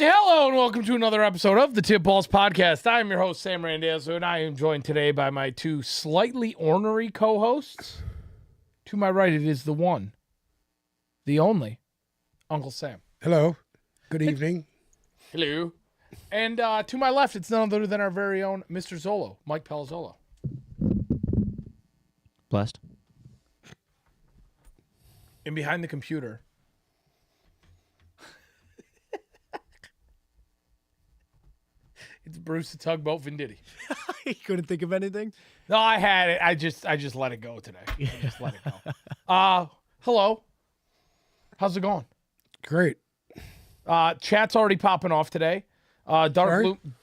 Hello and welcome to another episode of the Tip Balls Podcast. I am your host, Sam Randazzo, and I am joined today by my two slightly ornery co-hosts. To my right, it is the one, the only, Uncle Sam. Hello. Good evening. Hello. And to my left, it's none other than our very own Mr. Zolo, Mike Palazzolo. Blessed. And behind the computer, it's Bruce the Tugboat Venditti. You couldn't think of anything? No, I had it. I just let it go today. I just let it go. Hello. How's it going? Great. Chat's already popping off today.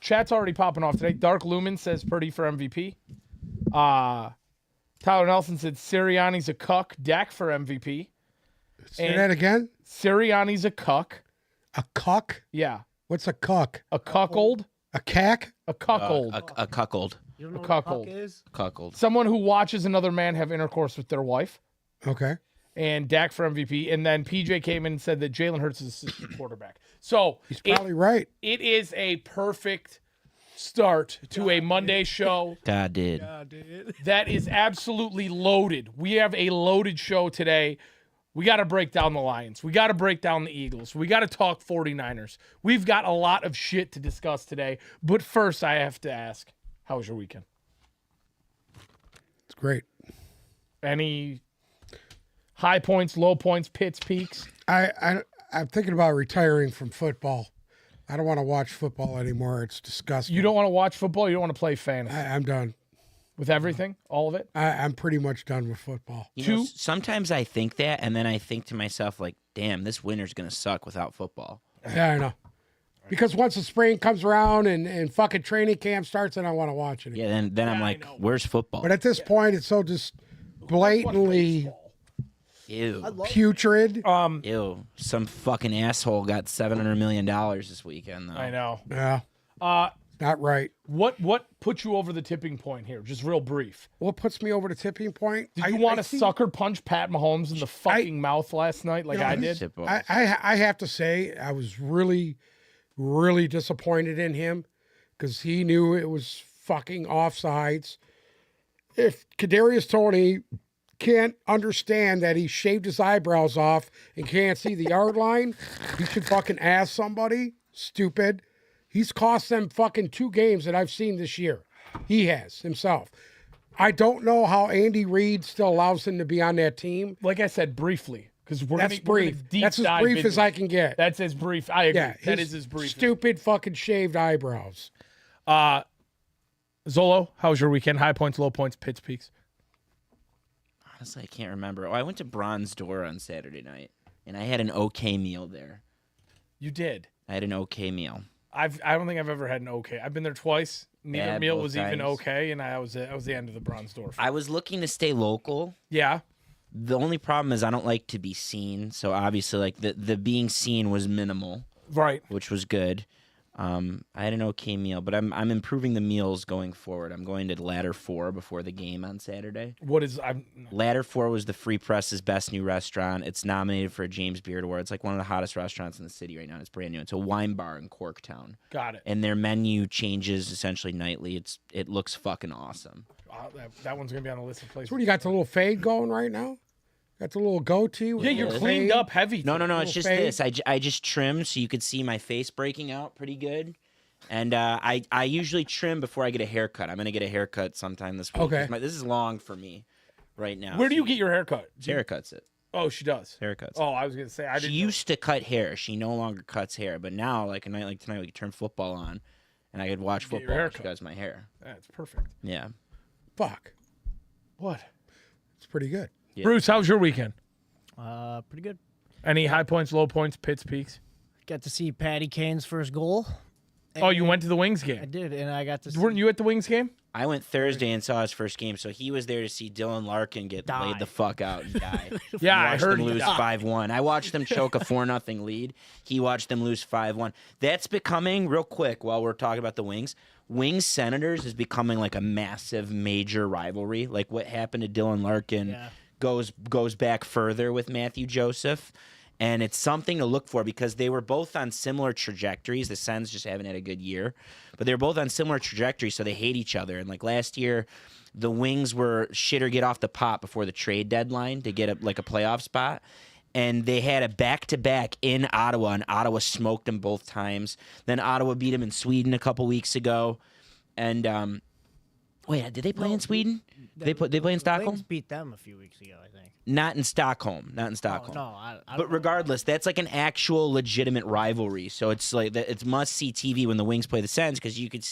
Chat's already popping off today. Dark Lumen says Purdy for MVP. Tyler Nelson said Sirianni's a cuck. Dak for MVP. Say that again? Sirianni's a cuck. A cuck? Yeah. What's a cuck? A cuckold. A cack? A cuckold. A cuckold. You don't know A what cuckold. cuck is? Cuckold. Someone who watches another man have intercourse with their wife. Okay. And Dak for MVP. And then PJ came in and said that Jalen Hurts is assistant quarterback. So He's probably right. it is a perfect start to a Monday show. God did. God, dude. That is absolutely loaded. We have a loaded show today. We got to break down the Lions. We got to break down the Eagles. We got to talk 49ers. We've got a lot of shit to discuss today. But first, I have to ask, how was your weekend? It's great. Any high points, low points, pits, peaks? I'm thinking about retiring from football. I don't want to watch football anymore. It's disgusting. You don't want to watch football? You don't want to play fantasy? I'm done. With everything? All of it? I'm pretty much done with football. You know, sometimes I think that, and then I think to myself, like, damn, this winter's going to suck without football. Yeah, I know. Because once the spring comes around and fucking training camp starts, then I want to watch it. Yeah, then I'm like, where's football? But at this point, it's so just blatantly Ew. putrid. Ew. Some fucking asshole got $700 million this weekend, though. I know. Yeah, not right. What put you over the tipping point here? Just real brief. What puts me over the tipping point? Did you want to sucker punch Pat Mahomes in the fucking mouth last night like I did? Tip balls. I have to say I was really, really disappointed in him because he knew it was fucking offsides. If Kadarius Toney can't understand that he shaved his eyebrows off and can't see the yard line, he should fucking ask somebody. Stupid. He's cost them fucking 2 games that I've seen this year. He has himself. I don't know how Andy Reid still allows him to be on that team. Like I said, briefly, because That's brief. That's as brief as I can get. That's as brief. I agree. Yeah, that his is as brief. Stupid fucking shaved eyebrows. Zolo, how was your weekend? High points, low points, pits, peaks. Honestly, I can't remember. Oh, I went to Bronze Door on Saturday night, and I had an okay meal there. You did. I had an okay meal. I don't think I've ever had an okay. I've been there twice. Neither Bad meal both was even times. okay, and that was the end of the Bronze Door. I was looking to stay local. Yeah. The only problem is I don't like to be seen, so obviously, like, the being seen was minimal, Right. which was good. I had an okay meal, but I'm improving the meals going forward. I'm going to Ladder 4 before the game on Saturday. What is Ladder 4 was the Free Press's best new restaurant. It's nominated for a James Beard Award. It's like one of the hottest restaurants in the city right now. It's brand new. It's a wine bar in Corktown. got it. And their menu changes essentially nightly. It looks fucking awesome. That one's gonna be on the list of places. So what, you got the little fade going right now? Got the little goatee? with Yeah, the you're little cleaned fade? up heavy. No, it's Little just fade. this. I just trimmed so you could see my face breaking out pretty good. And I usually trim before I get a haircut. I'm going to get a haircut sometime this week. Okay. This is long for me right now. Where do you get your haircut? She haircuts it. Oh, she does. Haircuts. Oh, I was gonna say I She didn't. used to cut hair. She no longer cuts hair. But now, like a night like tonight, we could turn football on, and I could watch Get your football. She haircut. cuts my hair. That's perfect. Yeah. Fuck. What? It's pretty good. Yeah. Bruce, how was your weekend? Pretty good. Any high points, low points, pits, peaks? Got to see Patty Kane's first goal. Oh, you went to the Wings I game. did, and I got to see. Weren't you at the Wings game? I went Thursday and saw his first game, so he was there to see Dylan Larkin get Die. laid the fuck out and die. Yeah, I watched heard them he lose died. 5-1. I watched them choke a 4-0 lead. He watched them lose 5-1. That's becoming, real quick, while we're talking about the Wings, Wings Senators is becoming like a massive, major rivalry. Like what happened to Dylan Larkin Yeah. goes back further with Matthew Joseph. And it's something to look for because they were both on similar trajectories. The Sens just haven't had a good year, but they're both on similar trajectories, so they hate each other. And like last year, the Wings were shit or get off the pot before the trade deadline to get a playoff spot. And they had a back-to-back in Ottawa, and Ottawa smoked them both times. Then Ottawa beat them in Sweden a couple weeks ago. And wait, did they play in Sweden? They play in Stockholm? Wings beat them a few weeks ago, I think. Not in Stockholm. Not in Oh, Stockholm. no, I But don't know. regardless, that's like an actual legitimate rivalry. So it's like it's must-see TV when the Wings play the Sens because you could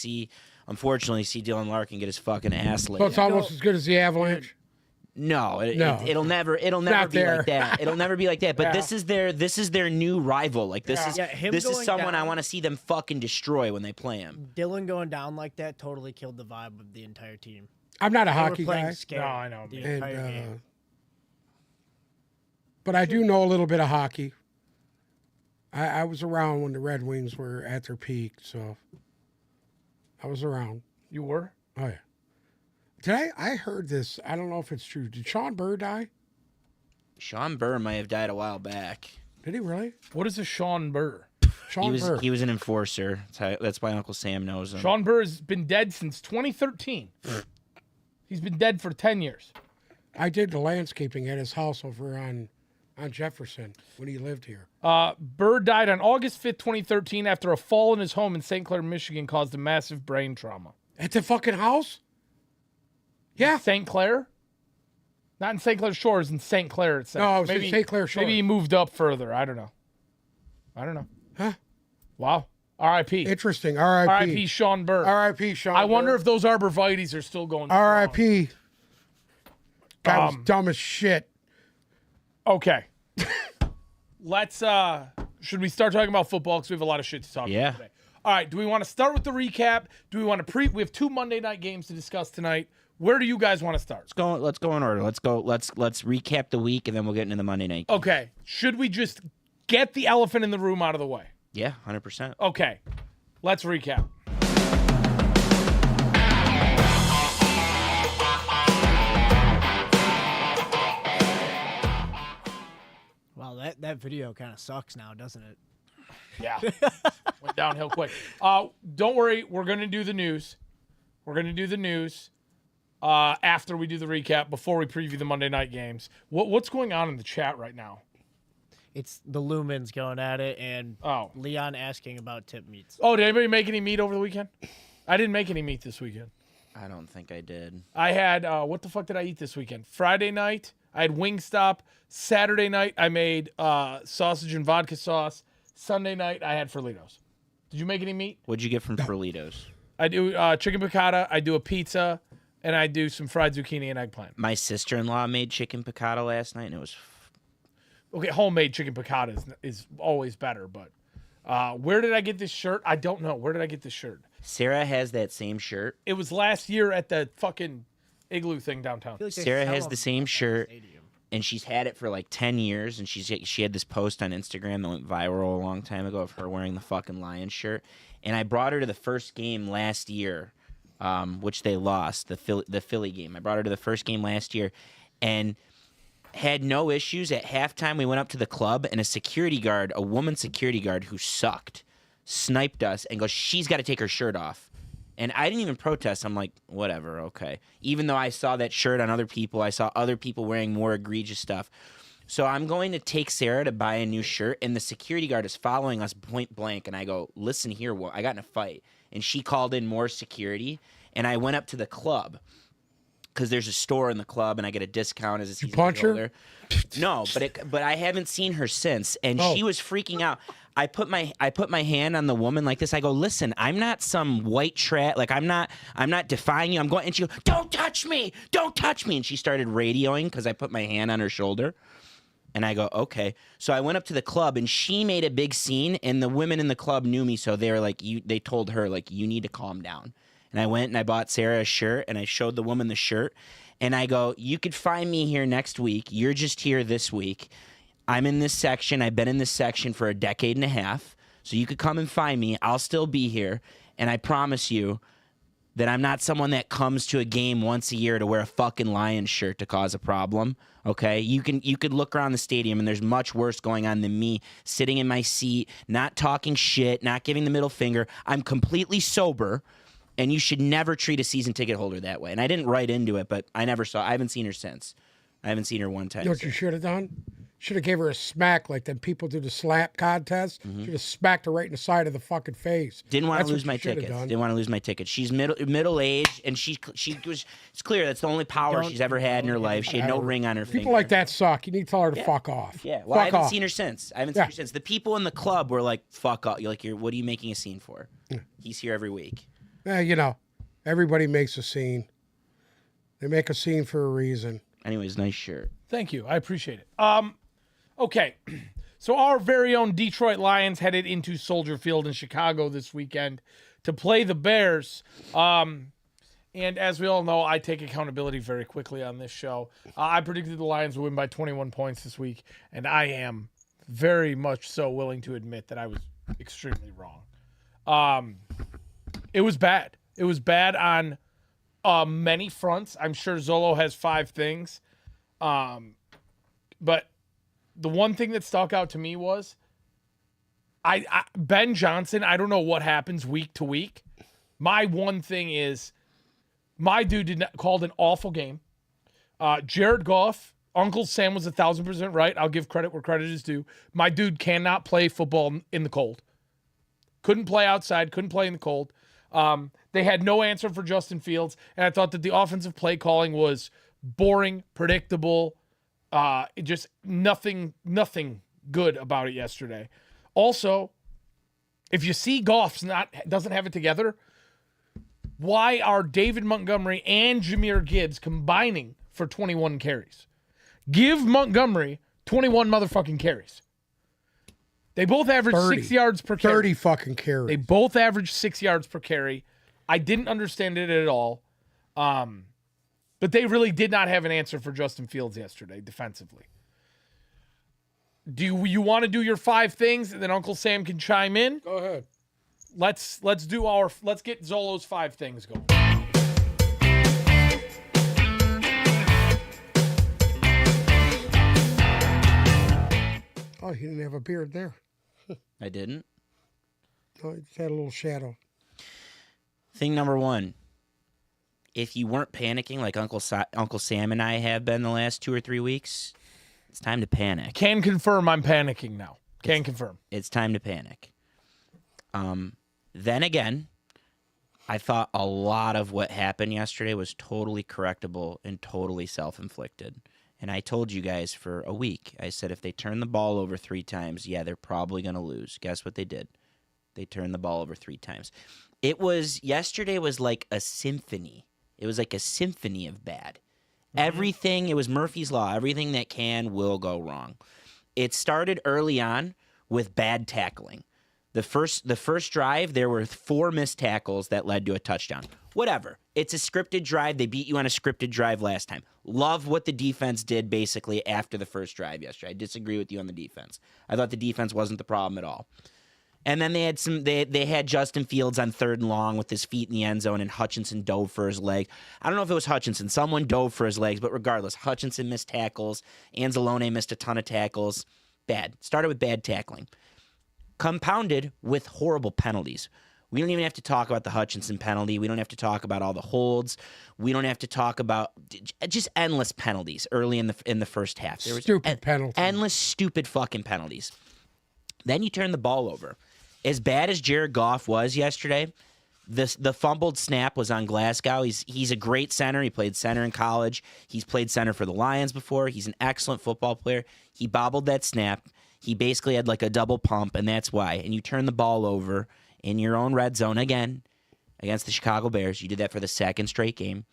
unfortunately, see Dylan Larkin get his fucking ass laid. So it's almost as good as the Avalanche. No, No. it'll never Not be there. like that. It'll never be like that. But Yeah. this is their new rival. Like this Yeah, him is going someone I down- want to see them fucking destroy when they play him. Dylan going down like that totally killed the vibe of the entire team. I'm not a They were hockey playing guy, scared No, I know, the man. entire and game. but I do know a little bit of hockey. I was around when the Red Wings were at their peak, so I was around. You were? Oh yeah. I heard this. I don't know if it's true. Did Sean Burr die? Sean Burr might have died a while back. Did he really? What is a Sean Burr? Sean Burr. He was an enforcer. That's why Uncle Sam knows him. Sean Burr has been dead since 2013. He's been dead for 10 years. I did the landscaping at his house over on Jefferson when he lived here. Burr died on August 5th, 2013 after a fall in his home in St. Clair, Michigan caused a massive brain trauma. At the fucking house? Yeah. St. Clair? Not in St. Clair Shores, in St. Clair itself. No, it was in St. Clair Shores. Maybe he moved up further. I don't know. Huh? Wow. R.I.P. Interesting. R.I.P. R.I.P. Sean Burr. R.I.P. Sean I wonder Burr. if those arborvitaes are still going strong. R.I.P. Guy was dumb as shit. Okay. Let's should we start talking about football because we have a lot of shit to talk Yeah. about today. All right, do we want to start with the recap? Do we want to we have 2 Monday night games to discuss tonight. Where do you guys want to start? Let's go in order. Let's recap the week and then we'll get into the Monday night. Okay. Should we just get the elephant in the room out of the way? Yeah, 100%. Okay. Let's recap. Wow, that video kind of sucks now, doesn't it? Yeah. Went downhill quick. Don't worry, we're going to do the news. We're going to do the news after we do the recap, before we preview the Monday night games. What's going on in the chat right now? It's the Lumens going at it, and Oh. Leon asking about tip meats. Oh, did anybody make any meat over the weekend? I didn't make any meat this weekend. I don't think I did. I had, what the fuck did I eat this weekend? Friday night, I had Wingstop. Saturday night, I made sausage and vodka sauce. Sunday night, I had Frolitos. Did you make any meat? What'd you get from Frolitos? I do chicken piccata, I do a pizza, and I do some fried zucchini and eggplant. My sister-in-law made chicken piccata last night, and it was Okay, homemade chicken piccata is always better, but where did I get this shirt? I don't know. Where did I get this shirt? Sarah has that same shirt. It was last year at the fucking igloo thing downtown. I feel like they Sarah sell has them the same at the shirt. stadium. And she's had it for like 10 years, and she had this post on Instagram that went viral a long time ago of her wearing the fucking Lions shirt. And I brought her to the first game last year, which they lost, the Philly game. I brought her to the first game last year, and had no issues. At halftime, we went up to the club, and a woman security guard who sucked, sniped us and goes, "She's got to take her shirt off." And I didn't even protest. I'm like, whatever, okay. Even though I saw that shirt on other people, I saw other people wearing more egregious stuff. So I'm going to take Sarah to buy a new shirt, and the security guard is following us point blank. And I go, listen here, I got in a fight. And she called in more security, and I went up to the club because there's a store in the club, and I get a discount as a season punch her? holder. No, but I haven't seen her since, and she was freaking out. I put my hand on the woman like this. I go, listen, I'm not some white trash. Like I'm not defying you. I'm going, and she goes, don't touch me, don't touch me. And she started radioing because I put my hand on her shoulder. And I go, okay. So I went up to the club, and she made a big scene, and the women in the club knew me, so they were like, they told her like, you need to calm down. And I went and I bought Sarah a shirt, and I showed the woman the shirt, and I go, you could find me here next week. You're just here this week. I'm in this section. I've been in this section for a decade and a half. So you could come and find me. I'll still be here. And I promise you, that I'm not someone that comes to a game once a year to wear a fucking Lions shirt to cause a problem. Okay, you could look around the stadium and there's much worse going on than me sitting in my seat, not talking shit, not giving the middle finger. I'm completely sober, and you should never treat a season ticket holder that way. And I didn't write into it, but I haven't seen her since. I haven't seen her one time. You know what you should have done? Should have gave her a smack like them people do the slap contest. Should have smacked her right in the side of the fucking face. Didn't want That's to lose what my you shoulda tickets. done. Didn't want to lose my tickets. She's middle aged, and she was. It's clear that's the only power she's ever had in her life. She had no ring on her finger. People like that suck. You need to tell her to fuck off. Yeah, well, I fuck haven't off. seen her since. The people in the club were like, "Fuck off!" You're like, what are you making a scene for? He's here every week. You know, everybody makes a scene. They make a scene for a reason. Anyways, nice shirt. Thank you. I appreciate it. Okay. So our very own Detroit Lions headed into Soldier Field in Chicago this weekend to play the Bears. And as we all know, I take accountability very quickly on this show. I predicted the Lions would win by 21 points this week, and I am very much so willing to admit that I was extremely wrong. It was bad. It was bad on many fronts. I'm sure Zolo has 5 things. But the one thing that stuck out to me was Ben Johnson. I don't know what happens week to week. My one thing is my dude called an awful game. Jared Goff, Uncle Sam was 1,000% right. I'll give credit where credit is due. My dude cannot play football in the cold. Couldn't play outside. Couldn't play in the cold. They had no answer for Justin Fields, and I thought that the offensive play calling was boring, predictable. Just nothing good about it yesterday. Also, if you see Goff doesn't have it together, why are David Montgomery and Jahmyr Gibbs combining for 21 carries? Give Montgomery 21 motherfucking carries. They both average 6 yards per carry. 30 fucking carries. They both average 6 yards per carry. I didn't understand it at all. But they really did not have an answer for Justin Fields yesterday defensively. Do you want to do your 5 things and then Uncle Sam can chime in? Go ahead. Let's get Zolo's 5 things going. Oh, he didn't have a beard there. I didn't. Oh, he just had a little shadow. Thing number 1. If you weren't panicking like Uncle Sam and I have been the last 2 or 3 weeks, it's time to panic. Can confirm I'm panicking now. Can confirm. It's time to panic. Then again, I thought a lot of what happened yesterday was totally correctable and totally self-inflicted. And I told you guys for a week, I said if they turn the ball over 3 times, yeah, they're probably going to lose. Guess what they did? They turned the ball over 3 times. Yesterday was like a symphony. It was like a symphony of bad. Everything, it was Murphy's Law. Everything that will go wrong. It started early on with bad tackling. The first drive, there were 4 missed tackles that led to a touchdown. Whatever. It's a scripted drive. They beat you on a scripted drive last time. Love what the defense did basically after the first drive yesterday. I disagree with you on the defense. I thought the defense wasn't the problem at all. And then they had Justin Fields on 3rd and long with his feet in the end zone, and Hutchinson dove for his leg. I don't know if it was Hutchinson. Someone dove for his legs, but regardless, Hutchinson missed tackles. Anzalone missed a ton of tackles. Bad. Started with bad tackling. Compounded with horrible penalties. We don't even have to talk about the Hutchinson penalty. We don't have to talk about all the holds. We don't have to talk about just endless penalties early in the first half. There was Stupid penalties. Endless stupid fucking penalties. Then you turn the ball over. As bad as Jared Goff was yesterday, the fumbled snap was on Glasgow. He's a great center. He played center in college. He's played center for the Lions before. He's an excellent football player. He bobbled that snap. He basically had like a double pump, and that's why. And you turn the ball over in your own red zone again against the Chicago Bears. You did that for the 2nd straight game.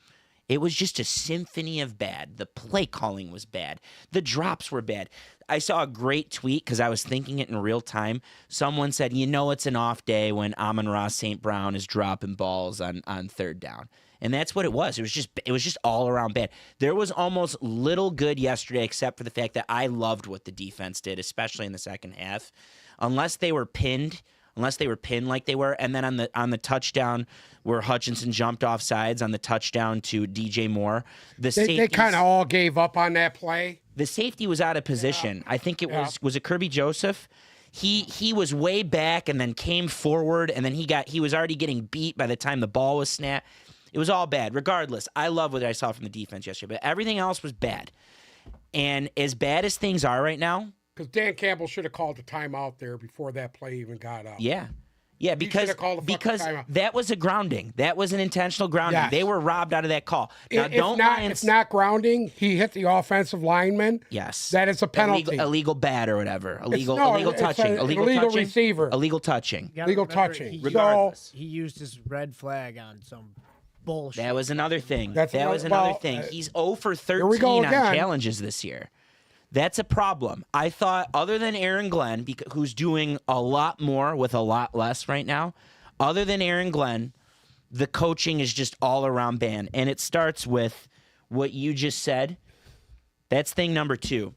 It was just a symphony of bad. The play calling was bad. The drops were bad. I saw a great tweet because I was thinking it in real time. Someone said, it's an off day when Amon-Ra St. Brown is dropping balls on 3rd down. And that's what it was. It was just all around bad. There was almost little good yesterday except for the fact that I loved what the defense did, especially in the second half. Unless they were pinned unless they were pinned like they were. And then on the touchdown where Hutchinson jumped off sides on the touchdown to DJ Moore, they kind of all gave up on that play. The safety was out of position. I think it was it Kirby Joseph? He was way back and then came forward, and then he was already getting beat by the time the ball was snapped. It was all bad. Regardless, I love what I saw from the defense yesterday, but everything else was bad. And as bad as things are right now, because Dan Campbell should have called the timeout there before that play even got up. Yeah, because timeout. that was a grounding. That was an intentional grounding. Yes. They were robbed out of that call. Now, If not grounding, he hit the offensive lineman. Yes, that is a penalty. Illegal bat or whatever. Illegal touching. Illegal receiver. Illegal touching. Legal touching. Regardless, he used his red flag on some bullshit. That was another thing. That was another thing. He's 0 for 13 on challenges this year. That's a problem. I thought, other than Aaron Glenn, who's doing a lot more with a lot less right now, other than Aaron Glenn, the coaching is just all around bad. And it starts with what you just said. That's thing number 2.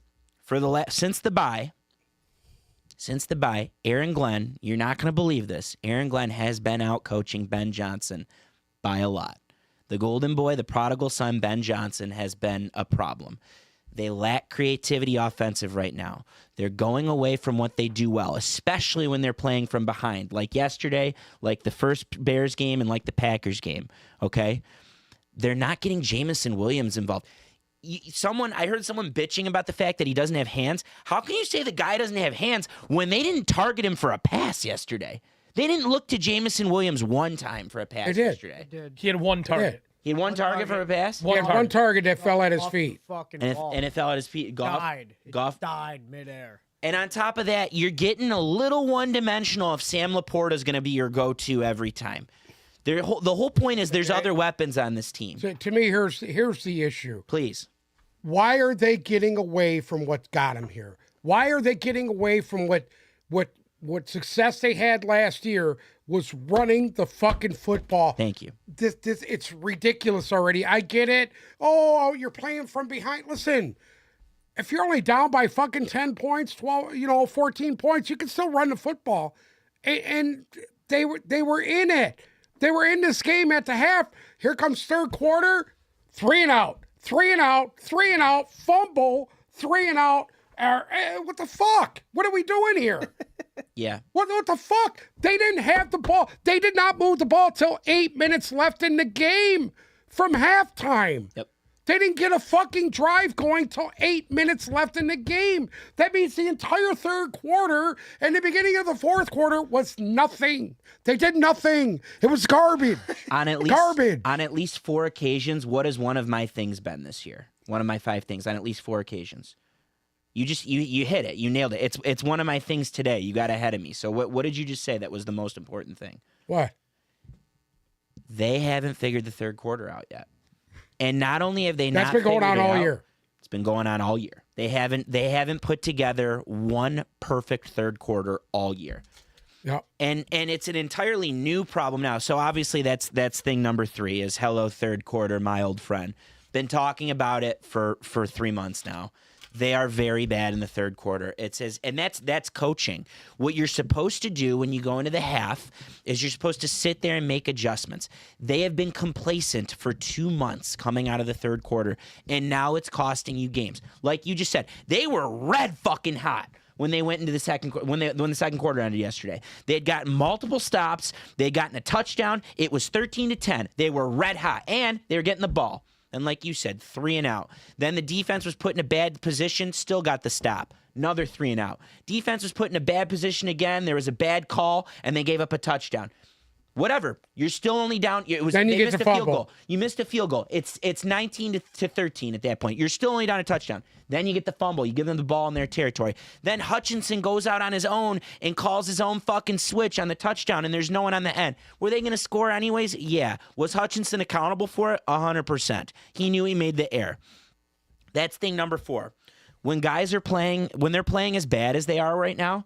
Since the bye, Aaron Glenn, you're not going to believe this, Aaron Glenn has been out coaching Ben Johnson by a lot. The golden boy, the prodigal son, Ben Johnson, has been a problem. They lack creativity offensive right now. They're going away from what they do well, especially when they're playing from behind, like yesterday, like the first Bears game, and like the Packers game, okay? They're not getting Jameson Williams involved. I heard someone bitching about the fact that he doesn't have hands. How can you say the guy doesn't have hands when they didn't target him for a pass yesterday? They didn't look to Jameson Williams one time for a pass yesterday. He had one target. He had one target for a pass? He had one target that fell at his feet. And it fell at his feet. Goff died midair. And on top of that, you're getting a little one-dimensional if Sam Laporta is going to be your go-to every time. The whole point is there's other weapons on this team. So to me, here's the issue. Please. Why are they getting away from what got them here? Why are they getting away from what success they had last year was running the fucking football? Thank you. It's ridiculous already. I get it. Oh, you're playing from behind. Listen, if you're only down by fucking 10 points, 12, 14 points, you can still run the football. And they were in it. They were in this game at the half. Here comes third quarter, 3 and out, fumble, 3 and out. What the fuck? What are we doing here? Yeah. What the fuck? They didn't have the ball. They did not move the ball till 8 minutes left in the game from halftime. Yep. They didn't get a fucking drive going till 8 minutes left in the game. That means the entire third quarter and the beginning of the fourth quarter was nothing. They did nothing. It was garbage. On at least 4 occasions, what has one of my things been this year? One of my 5 things on at least 4 occasions. You hit it. You nailed it. It's one of my things today. You got ahead of me. So what did you just say that was the most important thing? What? They haven't figured the third quarter out yet. And not only have they That's been going on all year. It's been going on all year. They haven't put together one perfect third quarter all year. Yeah. And it's an entirely new problem now. So obviously that's thing number 3 is hello third quarter, my old friend. Been talking about it for 3 months now. They are very bad in the third quarter. It says, and that's coaching. What you're supposed to do when you go into the half is you're supposed to sit there and make adjustments. They have been complacent for 2 months coming out of the third quarter, and now it's costing you games. Like you just said, they were red fucking hot when they went into the second when the second quarter ended yesterday. They had gotten multiple stops. They had gotten a touchdown. It was 13-10. They were red hot, and they were getting the ball. And like you said, 3 and out. Then the defense was put in a bad position, still got the stop. Another 3 and out. Defense was put in a bad position again. There was a bad call, and they gave up a touchdown. Whatever. You're still only down. Then you get the field fumble. goal. You missed a field goal. It's 19-13 at that point. You're still only down a touchdown. Then you get the fumble. You give them the ball in their territory. Then Hutchinson goes out on his own and calls his own fucking switch on the touchdown, and there's no one on the end. Were they going to score anyways? Yeah. Was Hutchinson accountable for it? 100%. He knew he made the error. That's thing number 4. When they're playing as bad as they are right now,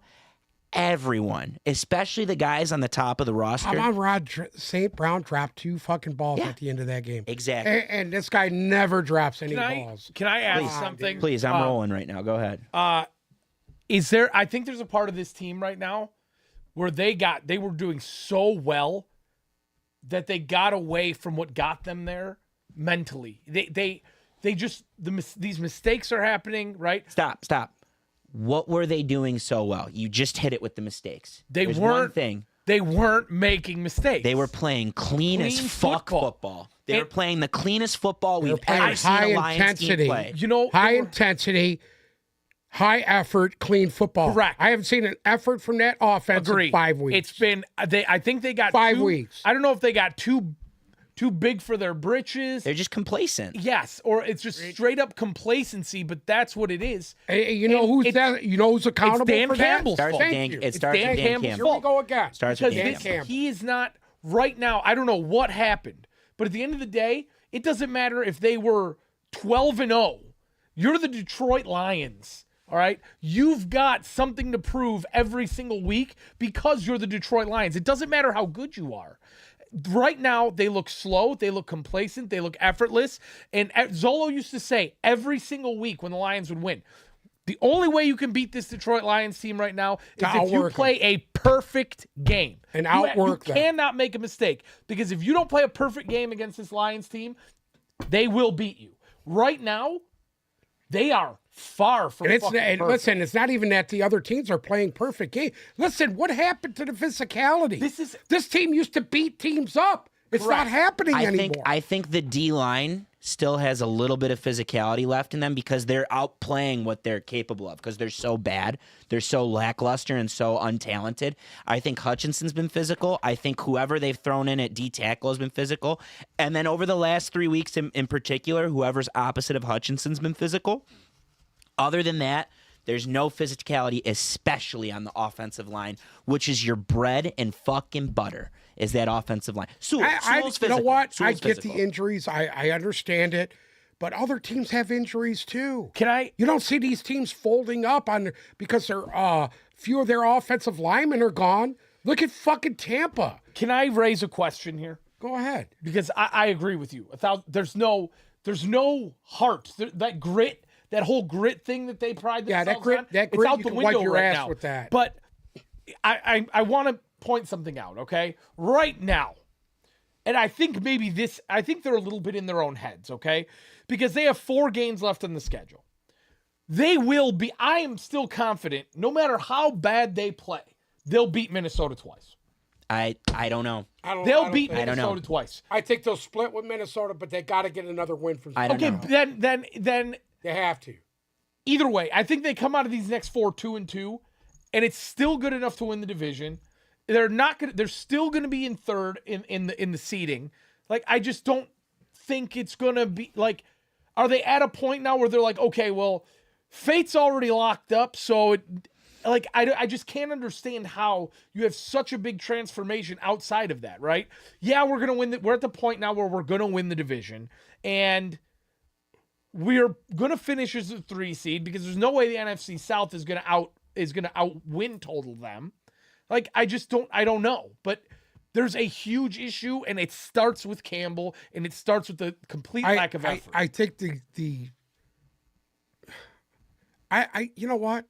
everyone, especially the guys on the top of the roster. How about St. Brown dropped 2 fucking balls at the end of that game? Exactly. And this guy never drops any balls. Can I ask something? Please, I'm rolling right now. Go ahead. I think there's a part of this team right now where they were doing so well that they got away from what got them there mentally. They just these mistakes are happening, right? Stop. What were they doing so well? You just hit it with the mistakes. There's one weren't thing. They weren't making mistakes. They were playing clean as fuck football. They were playing the cleanest football we've ever seen a Lions team play. You know, high intensity, high effort, clean football. Correct. I haven't seen an effort from that offense in 5 weeks. It's been I think they got 5 weeks. I don't know if they got too big for their britches. They're just complacent. Yes, or it's just straight up complacency, but that's what it is. Hey, you know who's that? You know who's accountable Dan for Campbell's that? fault. It starts with Dan Campbell's Campbell. Here we go again. Starts with Because Dan this, Campbell. he is not right now. I don't know what happened, but at the end of the day, it doesn't matter if they were 12-0. You're the Detroit Lions. All right. You've got something to prove every single week because you're the Detroit Lions. It doesn't matter how good you are. Right now, they look slow. They look complacent. They look effortless. And Zolo used to say every single week when the Lions would win, the only way you can beat this Detroit Lions team right now is if you play a perfect game. And outwork you them. cannot make a mistake, because if you don't play a perfect game against this Lions team, they will beat you. Right now, they are far from And fucking perfect. listen, it's not even that the other teams are playing perfect game. Listen, what happened to the physicality? This team used to beat teams up. It's not happening anymore. I think the D-line still has a little bit of physicality left in them because they're outplaying what they're capable of because they're so bad. They're so lackluster and so untalented. I think Hutchinson's been physical. I think whoever they've thrown in at D-tackle has been physical. And then over the last 3 weeks in particular, whoever's opposite of Hutchinson's been physical. Other than that, there's no physicality, especially on the offensive line, which is your bread and fucking butter, is that offensive line. Sewell's you physical. know what? Sewell's I get physical. the injuries. I understand it. But other teams have injuries too. You don't see these teams folding up because few of their offensive linemen are gone. Look at fucking Tampa. Can I raise a question here? Go ahead. Because I agree with you. There's no heart. That grit, that whole grit thing that they pride themselves on, that it's grit, out you the can window wipe your right ass now. with that. But I want to point something out, okay? Right now, and I think they're a little bit in their own heads, okay? Because they have 4 games left on the schedule. They will be, I am still confident, no matter how bad they play, they'll beat Minnesota twice. I don't know. They'll beat I don't know. Minnesota twice. I think they'll split with Minnesota, but they got to get another win from. I don't know. Then They have to. either way, I think they come out of these next 4 2-2, and it's still good enough to win the division. They're still gonna be in third in the seeding. Like, I just don't think it's gonna be like, are they at a point now where they're like, okay, well, fate's already locked up, so I just can't understand how you have such a big transformation outside of that, right? Yeah, we're gonna win. We're at the point now where we're gonna win the division, and we're gonna finish as a 3 seed because there's no way the NFC South is gonna outwin total them. Like, I don't know, but there's a huge issue, and it starts with Campbell, and it starts with the complete lack of effort. I think you know what?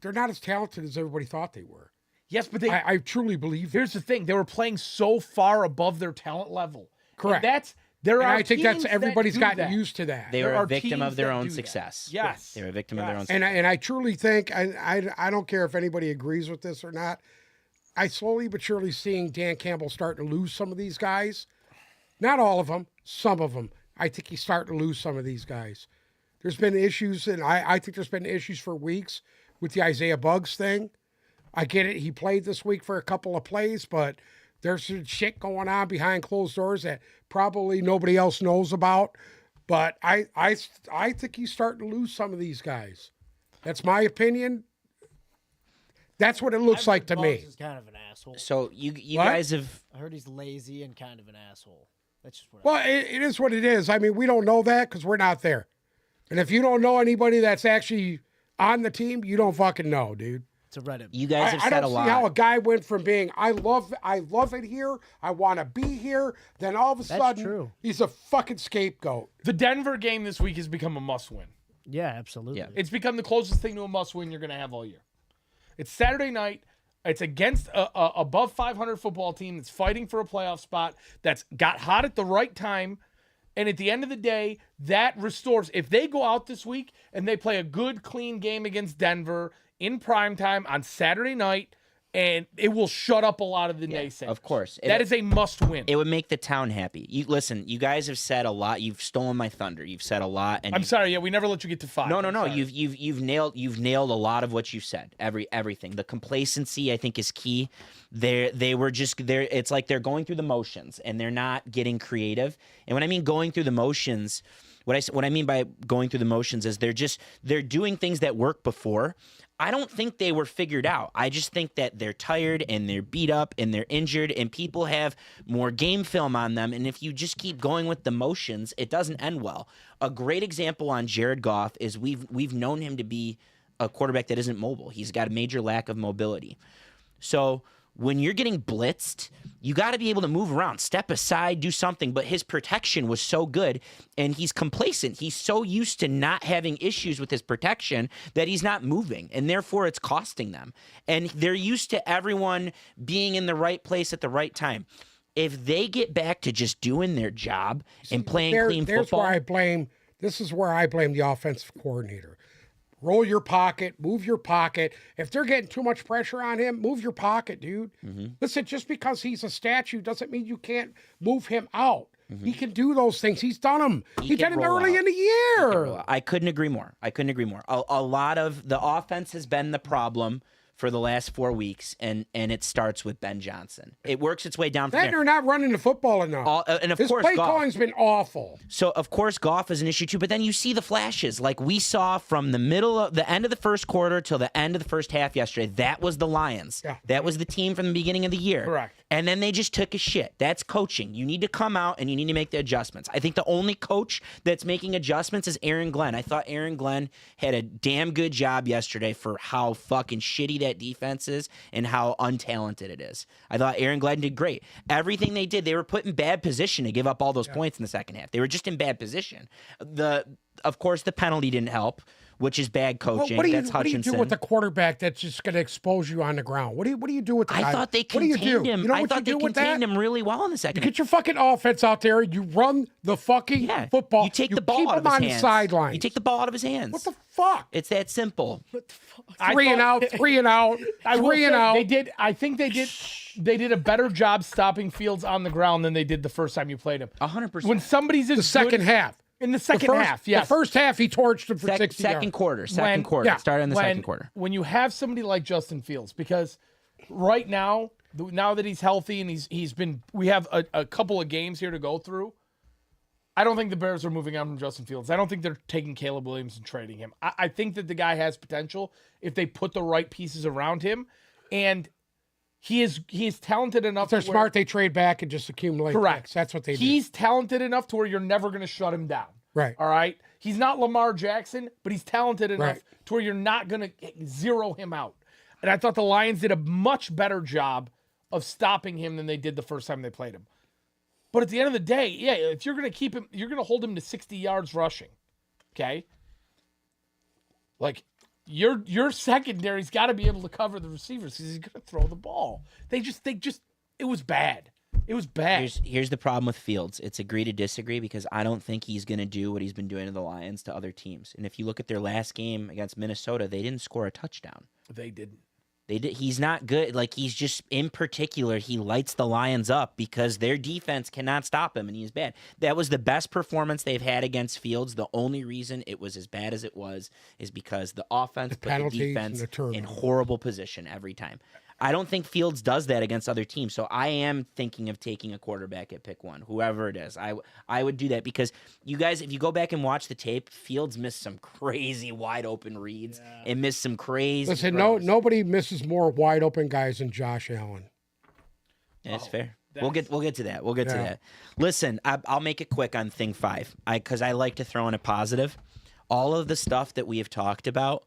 They're not as talented as everybody thought they were. Yes, but I truly believe that. here's the thing: they were playing so far above their talent level. Correct. And I think that's everybody's gotten used to that. They There were a are victim teams of their that own do that. success. Yes. They were a victim of their own success. And I truly think, I don't care if anybody agrees with this or not, I slowly but surely seeing Dan Campbell starting to lose some of these guys. Not all of them, some of them. I think he's starting to lose some of these guys. There's been issues, and I think there's been issues for weeks with the Isaiah Buggs thing. I get it. He played this week for a couple of plays, but there's some shit going on behind closed doors that probably nobody else knows about. But I think he's starting to lose some of these guys. That's my opinion. That's what it looks like to me. He's kind of an asshole. So you What? guys have I heard he's lazy and kind of an asshole. That's just what. Well, it is what it is. I mean, we don't know that because we're not there. And if you don't know anybody that's actually on the team, you don't fucking know, dude. It's a Reddit. you guys have I said don't a see lot. how a guy went from being I love it here, I want to be here, then all of a sudden true. he's a fucking scapegoat. The Denver game this week has become a must-win. Yeah, absolutely. Yeah. It's become the closest thing to a must-win you're going to have all year. It's Saturday night. It's against a above 500 football team that's fighting for a playoff spot, that's got hot at the right time. And at the end of the day, that restores. If they go out this week and they play a good, clean game against Denver in primetime on Saturday night, and it will shut up a lot of the naysayers. Of course. That is a must-win. It would make the town happy. Listen, you guys have said a lot. You've stolen my thunder. You've said a lot. And I'm sorry. Yeah, we never let you get to 5. No. Sorry. You've nailed a lot of what you said. Everything. The complacency, I think, is key. They were just there. It's like they're going through the motions and they're not getting creative. And when I mean going through the motions, what I mean by going through the motions is they're doing things that worked before. I don't think they were figured out. I just think that they're tired and they're beat up and they're injured and people have more game film on them. And if you just keep going with the motions, it doesn't end well. A great example on Jared Goff is we've known him to be a quarterback that isn't mobile. He's got a major lack of mobility. So when you're getting blitzed, you got to be able to move around, step aside, do something. But his protection was so good, and he's complacent. He's so used to not having issues with his protection that he's not moving, and therefore it's costing them. And they're used to everyone being in the right place at the right time. If they get back to just doing their job and playing clean football. This is where I blame the offensive coordinator. Roll your pocket, move your pocket. If they're getting too much pressure on him, move your pocket, dude. Mm-hmm. Listen, just because he's a statue doesn't mean you can't move him out. Mm-hmm. He can do those things. He's done them. He did them early in the year. I couldn't agree more. A lot of the offense has been the problem for the last 4 weeks, and it starts with Ben Johnson. It works its way down from there. They're not running the football enough. And of His course, play calling's been awful. So, of course, Goff is an issue too, but then you see the flashes. Like we saw from the end of the first quarter till the end of the first half yesterday. That was the Lions. Yeah. That was the team from the beginning of the year. Correct. And then they just took a shit. That's coaching. You need to come out and you need to make the adjustments. I think the only coach that's making adjustments is Aaron Glenn. I thought Aaron Glenn had a damn good job yesterday for how fucking shitty that defense is and how untalented it is. I thought Aaron Glenn did great. Everything they did, they were put in bad position to give up all those points in the second half. They were just in bad position. Of course, the penalty didn't help, which is bad coaching. That's Hutchinson. What do you do with a quarterback that's just going to expose you on the ground? What do you do with the guy? I thought they contained him. You know I thought they contained him really well in the second half. Get your fucking offense out there. You run the fucking football. You take the ball out of his hands. Keep him on the sidelines. You take the ball out of his hands. What the fuck? It's that simple. Three and out. I think they did a better job stopping Fields on the ground than they did the first time you played him. 100%. When somebody's the second half. In the second half, yes. The first half, he torched him for 60 yards. Second quarter. Started in the second quarter. When you have somebody like Justin Fields, because right now that he's healthy and we have a couple of games here to go through, I don't think the Bears are moving on from Justin Fields. I don't think they're taking Caleb Williams and trading him. I think that the guy has potential if they put the right pieces around him, and he is talented enough. If they're smart, they trade back and just accumulate. Correct. Picks. That's what they do. He's talented enough to where you're never going to shut him down. Right. All right. He's not Lamar Jackson, but he's talented enough to where you're not going to zero him out. And I thought the Lions did a much better job of stopping him than they did the first time they played him. But at the end of the day, if you're going to keep him, you're going to hold him to 60 yards rushing. Okay. Like, your secondary's got to be able to cover the receivers because he's going to throw the ball. It was bad. It was bad. Here's the problem with Fields. It's agree to disagree because I don't think he's going to do what he's been doing to the Lions to other teams. And if you look at their last game against Minnesota, they didn't score a touchdown. They didn't. They did. He's not good. Like, he's just, in particular, he lights the Lions up because their defense cannot stop him, and he's bad. That was the best performance they've had against Fields. The only reason it was as bad as it was is because the offense put the defense in horrible position every time. I don't think Fields does that against other teams, so I am thinking of taking a quarterback at pick 1, whoever it is. I would do that because you guys, if you go back and watch the tape, Fields missed some crazy wide open reads and missed some crazy. Listen, nobody misses more wide open guys than Josh Allen. That's fair. We'll get to that. We'll get to that. Listen, I'll make it quick on thing 5 because I like to throw in a positive. All of the stuff that we have talked about.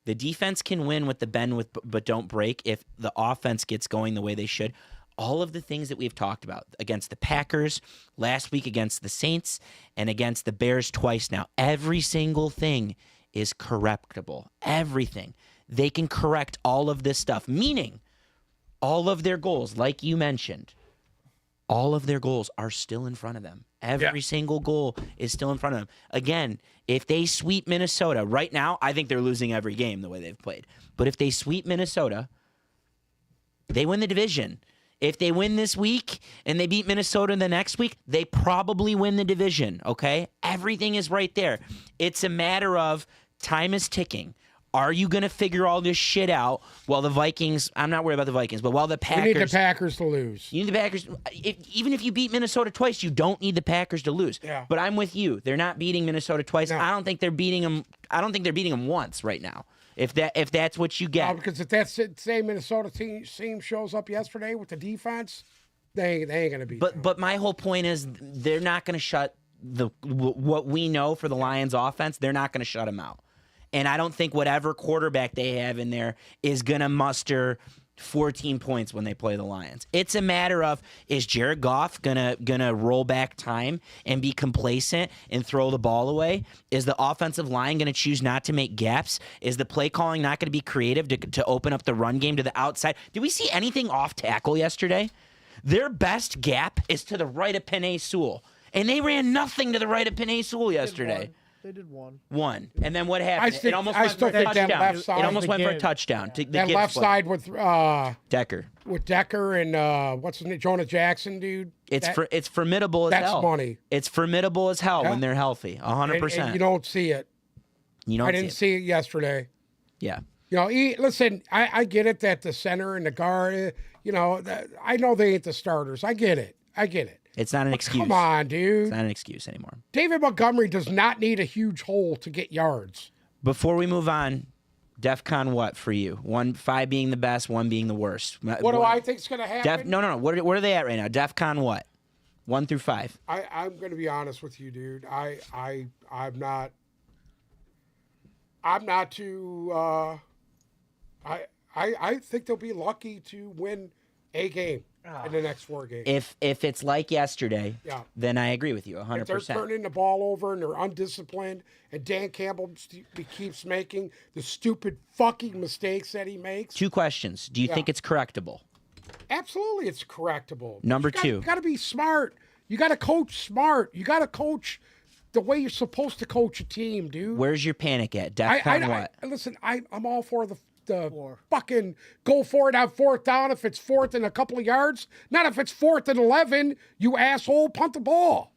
The defense can win with the bend but don't break if the offense gets going the way they should. All of the things that we've talked about against the Packers, last week against the Saints, and against the Bears twice now, every single thing is correctable. Everything. They can correct all of this stuff, meaning all of their goals, like you mentioned, all of their goals are still in front of them. Every single goal is still in front of them. Again, if they sweep Minnesota right now, I think they're losing every game the way they've played. But if they sweep Minnesota, they win the division. If they win this week and they beat Minnesota the next week, they probably win the division, okay? Everything is right there. It's a matter of time is ticking. Are you going to figure all this shit out while the Vikings – I'm not worried about the Vikings, but while the Packers – We need the Packers to lose. You need the Packers – even if you beat Minnesota twice, you don't need the Packers to lose. Yeah. But I'm with you. They're not beating Minnesota twice. No. I don't think they're beating them – I don't think they're beating them once right now, if that's what you get. No, because if that same Minnesota team shows up yesterday with the defense, they ain't going to beat them. But my whole point is they're not going to shut what we know for the Lions offense, they're not going to shut them out. And I don't think whatever quarterback they have in there is going to muster 14 points when they play the Lions. It's a matter of, is Jared Goff gonna roll back time and be complacent and throw the ball away? Is the offensive line going to choose not to make gaps? Is the play calling not going to be creative to open up the run game to the outside? Did we see anything off tackle yesterday? Their best gap is to the right of Penei Sewell. And they ran nothing to the right of Penei Sewell yesterday. They did one. One. And then what happened? still It almost think went for a that touchdown. left side It almost of the went for a game. touchdown. The that kid's left play. side with Decker. and what's his name, Jonah Jackson, dude. It's formidable as that's hell. money. It's formidable as hell Yeah. when they're healthy. 100%. And you don't see it. You don't I didn't see it yesterday. Yeah. You know, listen, I get it that the center and the guard, I know they ain't the starters. I get it. It's not an excuse. Come on, dude. It's not an excuse anymore. David Montgomery does not need a huge hole to get yards. Before we move on, Defcon what for you? 5 being the best, 1 being the worst. What do I think's going to happen? No. Where are they at right now? Defcon what? 1 through 5. I'm going to be honest with you, dude. I'm not too. I think they'll be lucky to win a game in the next 4 games. If it's like yesterday, Yeah. then I agree with you If they're 100%. turning the ball over and they're undisciplined, and Dan Campbell keeps making the stupid fucking mistakes that he makes. 2 questions. Do you think it's correctable? Absolutely, it's correctable. Number 2. You got to be smart. You got to coach smart. You got to coach the way you're supposed to coach a team, dude. Where's your panic at? Defcon what? Listen, I'm all for the Four. fucking go for it on 4th down if it's 4th and a couple of yards. Not if it's 4th and 11, you asshole, punt the ball.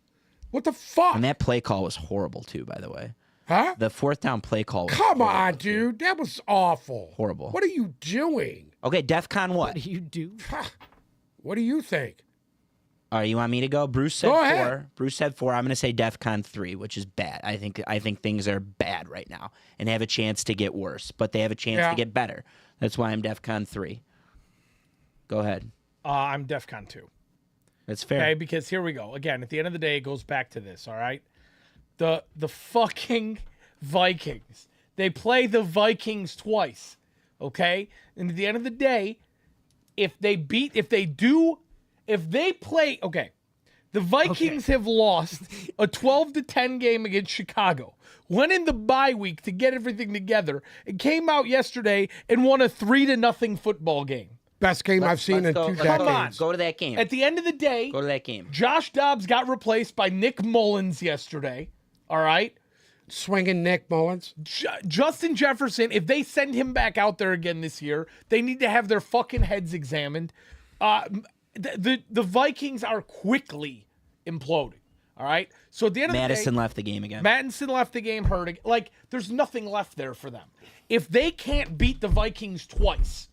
What the fuck? And that play call was horrible too, by the way. Huh? The 4th down play call was Come horrible, on, too. dude. That was awful. Horrible. What are you doing? Okay, Defcon what? What do you do? What do you think? All right, you want me to go? Bruce said Go 4. ahead. Bruce said 4. I'm going to say Defcon 3, which is bad. I think things are bad right now and have a chance to get worse, but they have a chance Yeah. to get better. That's why I'm Defcon 3. Go ahead. I'm Defcon 2. That's fair. Okay, because here we go. Again, at the end of the day, it goes back to this, all right? The fucking Vikings. They play the Vikings twice, okay? And at the end of the day, if they play, okay, the Vikings have lost a 12-10 game against Chicago. Went in the bye week to get everything together and came out yesterday and won a 3-0 football game. Best game I've seen in 2 decades. Come on. Go to that game. At the end of the day, Go to that game. Josh Dobbs got replaced by Nick Mullins yesterday. All right. Swinging Nick Mullins. Justin Jefferson, if they send him back out there again this year, they need to have their fucking heads examined. The Vikings are quickly imploding. All right. So at the end of Madison the day, left the game again. Madison left the game hurt. Like, there's nothing left there for them. If they can't beat the Vikings twice,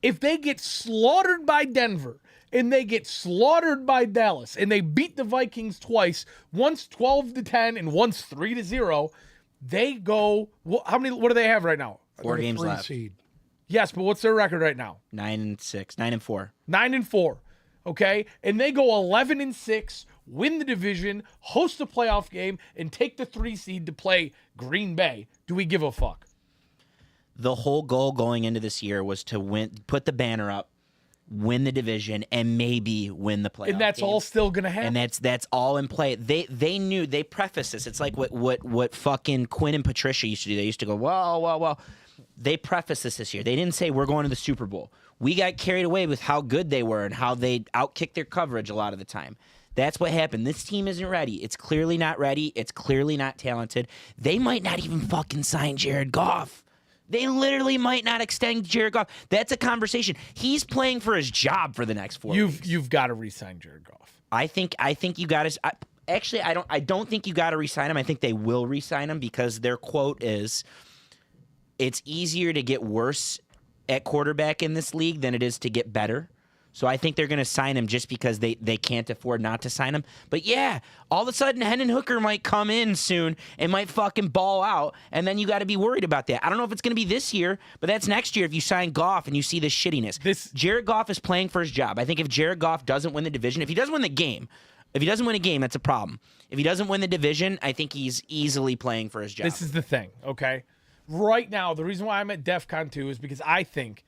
if they get slaughtered by Denver and they get slaughtered by Dallas and they beat the Vikings twice, once 12-10 and once 3-0, they go. What do they have right now? 4 They're a games 3 left. seed. Yes, but what's their record right now? 9-6, 9-4. 9-4. Okay, and they go 11-6, win the division, host a playoff game, and take the 3 seed to play Green Bay. Do we give a fuck? The whole goal going into this year was to win, put the banner up, win the division, and maybe win the playoff. And that's game. all still gonna happen. And that's all in play. They knew, they prefaced this. It's like what fucking Quinn and Patricia used to do. They used to go, well. they prefaced this year. They didn't say we're going to the Super Bowl. We got carried away with how good they were and how they outkicked their coverage a lot of the time. That's what happened. This team isn't ready. It's clearly not ready. It's clearly not talented. They might not even fucking sign Jared Goff. They literally might not extend Jared Goff. That's a conversation. He's playing for his job for the next 4 weeks. You've got to re-sign Jared Goff. I think you got to. Actually, I don't think you got to re-sign him. I think they will re-sign him because their quote is, "It's easier to get worse at quarterback in this league than it is to get better." So I think they're going to sign him just because they can't afford not to sign him. But yeah, all of a sudden Hendon Hooker might come in soon and might fucking ball out, and then you got to be worried about that. I don't know if it's going to be this year, but that's next year if you sign Goff and you see this shittiness. Jared Goff is playing for his job. I think if Jared Goff doesn't win the division, if he doesn't win the game, that's a problem. If he doesn't win the division, I think he's easily playing for his job. This is the thing, okay? Right now, the reason why I'm at Defcon 2 is because I think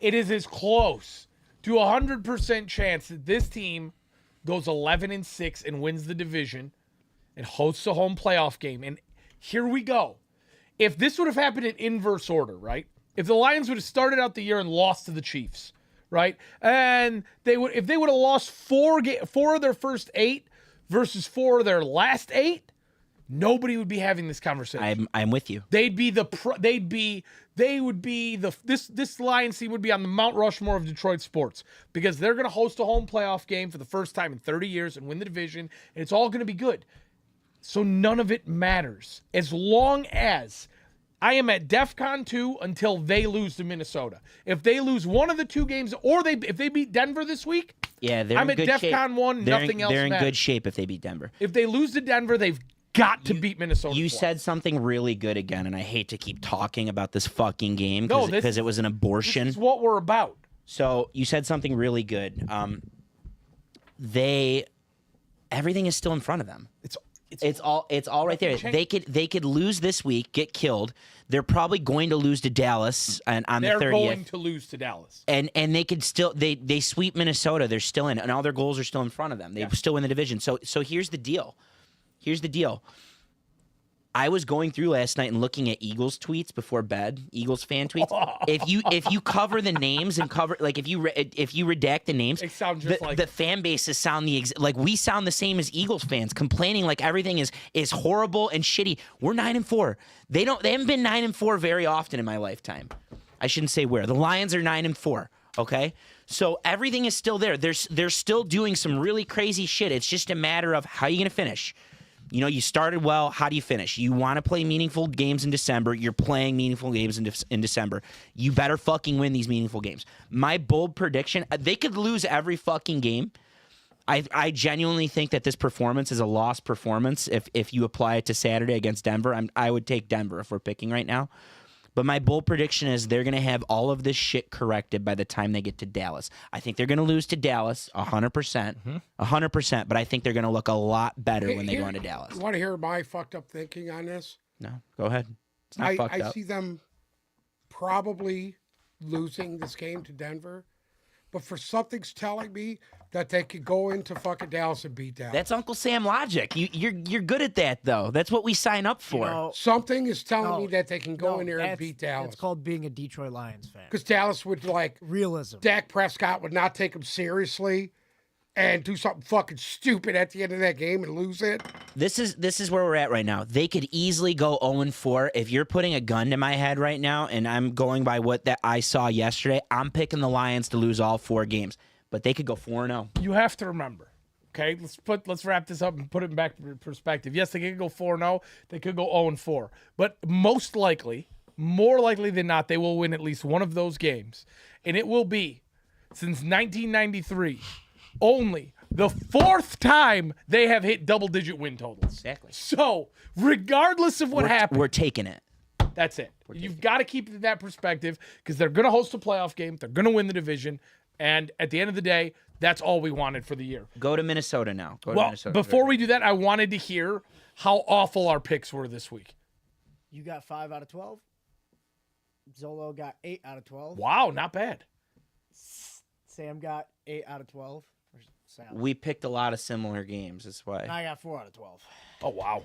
it is as close to 100% chance that this team goes 11-6 and wins the division and hosts a home playoff game. And here we go. If this would have happened in inverse order, right? If the Lions would have started out the year and lost to the Chiefs, right? And if they would have lost four of their first 8 versus 4 of their last 8, nobody would be having this conversation. I'm with you. This Lions team would be on the Mount Rushmore of Detroit sports because they're going to host a home playoff game for the first time in 30 years and win the division, and it's all going to be good. So none of it matters as long as I am at DEFCON 2 until they lose to Minnesota. If they lose one of the 2 games, or if they beat Denver this week, I'm at DEFCON 1. Nothing else matters. They're in good shape if they beat Denver. If they lose to Denver, they've got to beat Minnesota. You said something really good again, and I hate to keep talking about this fucking game because it was an abortion. This is what we're about. So you said something really good. Everything is still in front of them. It's all right there. They could lose this week, get killed. They're probably going to lose to Dallas on the 30th. They're going to lose to Dallas. And they could still they sweep Minnesota. They're still in, and all their goals are still in front of them. They still win the division. So here's the deal. I was going through last night and looking at Eagles tweets before bed, Eagles fan tweets. If you cover the names and if you redact the names, it sounds just the fan bases sound like we sound the same as Eagles fans, complaining like everything is horrible and shitty. We're 9-4. They haven't been 9-4 very often in my lifetime. I shouldn't say where. The Lions are 9-4. Okay, so everything is still there. They're still doing some really crazy shit. It's just a matter of how you're gonna finish. You know, you started well. How do you finish? You want to play meaningful games in December. You're playing meaningful games in December. You better fucking win these meaningful games. My bold prediction, they could lose every fucking game. I genuinely think that this performance is a lost performance if you apply it to Saturday against Denver. I would take Denver if we're picking right now. But my bold prediction is they're going to have all of this shit corrected by the time they get to Dallas. I think they're going to lose to Dallas 100%. 100%. But I think they're going to look a lot better when they go into Dallas. You want to hear my fucked up thinking on this? No, go ahead. It's not fucked up. I see them probably losing this game to Denver. But for something's telling me that they could go into fucking Dallas and beat Dallas. That's Uncle Sam logic. You're good at that, though. That's what we sign up for. You know, something is telling me that they can go in there and beat Dallas. It's called being a Detroit Lions fan. Because Dallas would, realism. Dak Prescott would not take them seriously and do something fucking stupid at the end of that game and lose it. This is where we're at right now. They could easily go 0-4. If you're putting a gun to my head right now, and I'm going by what that I saw yesterday, I'm picking the Lions to lose all 4 games. But they could go 4-0. You have to remember, okay? Let's wrap this up and put it back in perspective. Yes, they could go 4-0. They could go 0-4. But more likely than not, they will win at least one of those games. And it will be, since 1993, only the 4th time they have hit double-digit win totals. Exactly. So, regardless of what happens, we're taking it. That's it. You've got to keep it in that perspective because they're going to host a playoff game. They're going to win the division. And at the end of the day, that's all we wanted for the year. Go to Minnesota now. Before we do that, I wanted to hear how awful our picks were this week. You got 5 out of 12. Zolo got 8 out of 12. Wow, not bad. Sam got 8 out of 12. Salad. We picked a lot of similar games. That's why. I got 4 out of 12. Oh wow.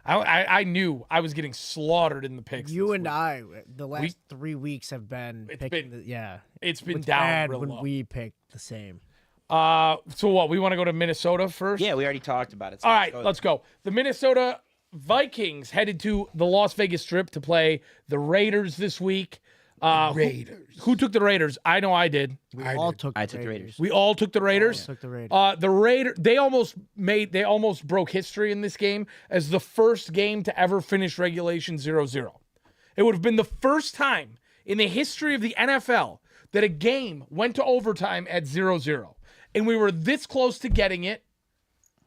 I knew I was getting slaughtered in the picks. You this and week. I, the last 3 weeks have been It's picking been- it's been It's down bad real when low. we picked the same. So what? We want to go to Minnesota first? Yeah, we already talked about it. So All right, let's go. The Minnesota Vikings headed to the Las Vegas Strip to play the Raiders this week. Raiders. Who took the Raiders? I know I did. I all did. took. I took the Raiders. We all took the Raiders. Took the Raiders. They almost broke history in this game as the first game to ever finish regulation 0-0. It would have been the first time in the history of the NFL that a game went to overtime at 0-0. And we were this close to getting it.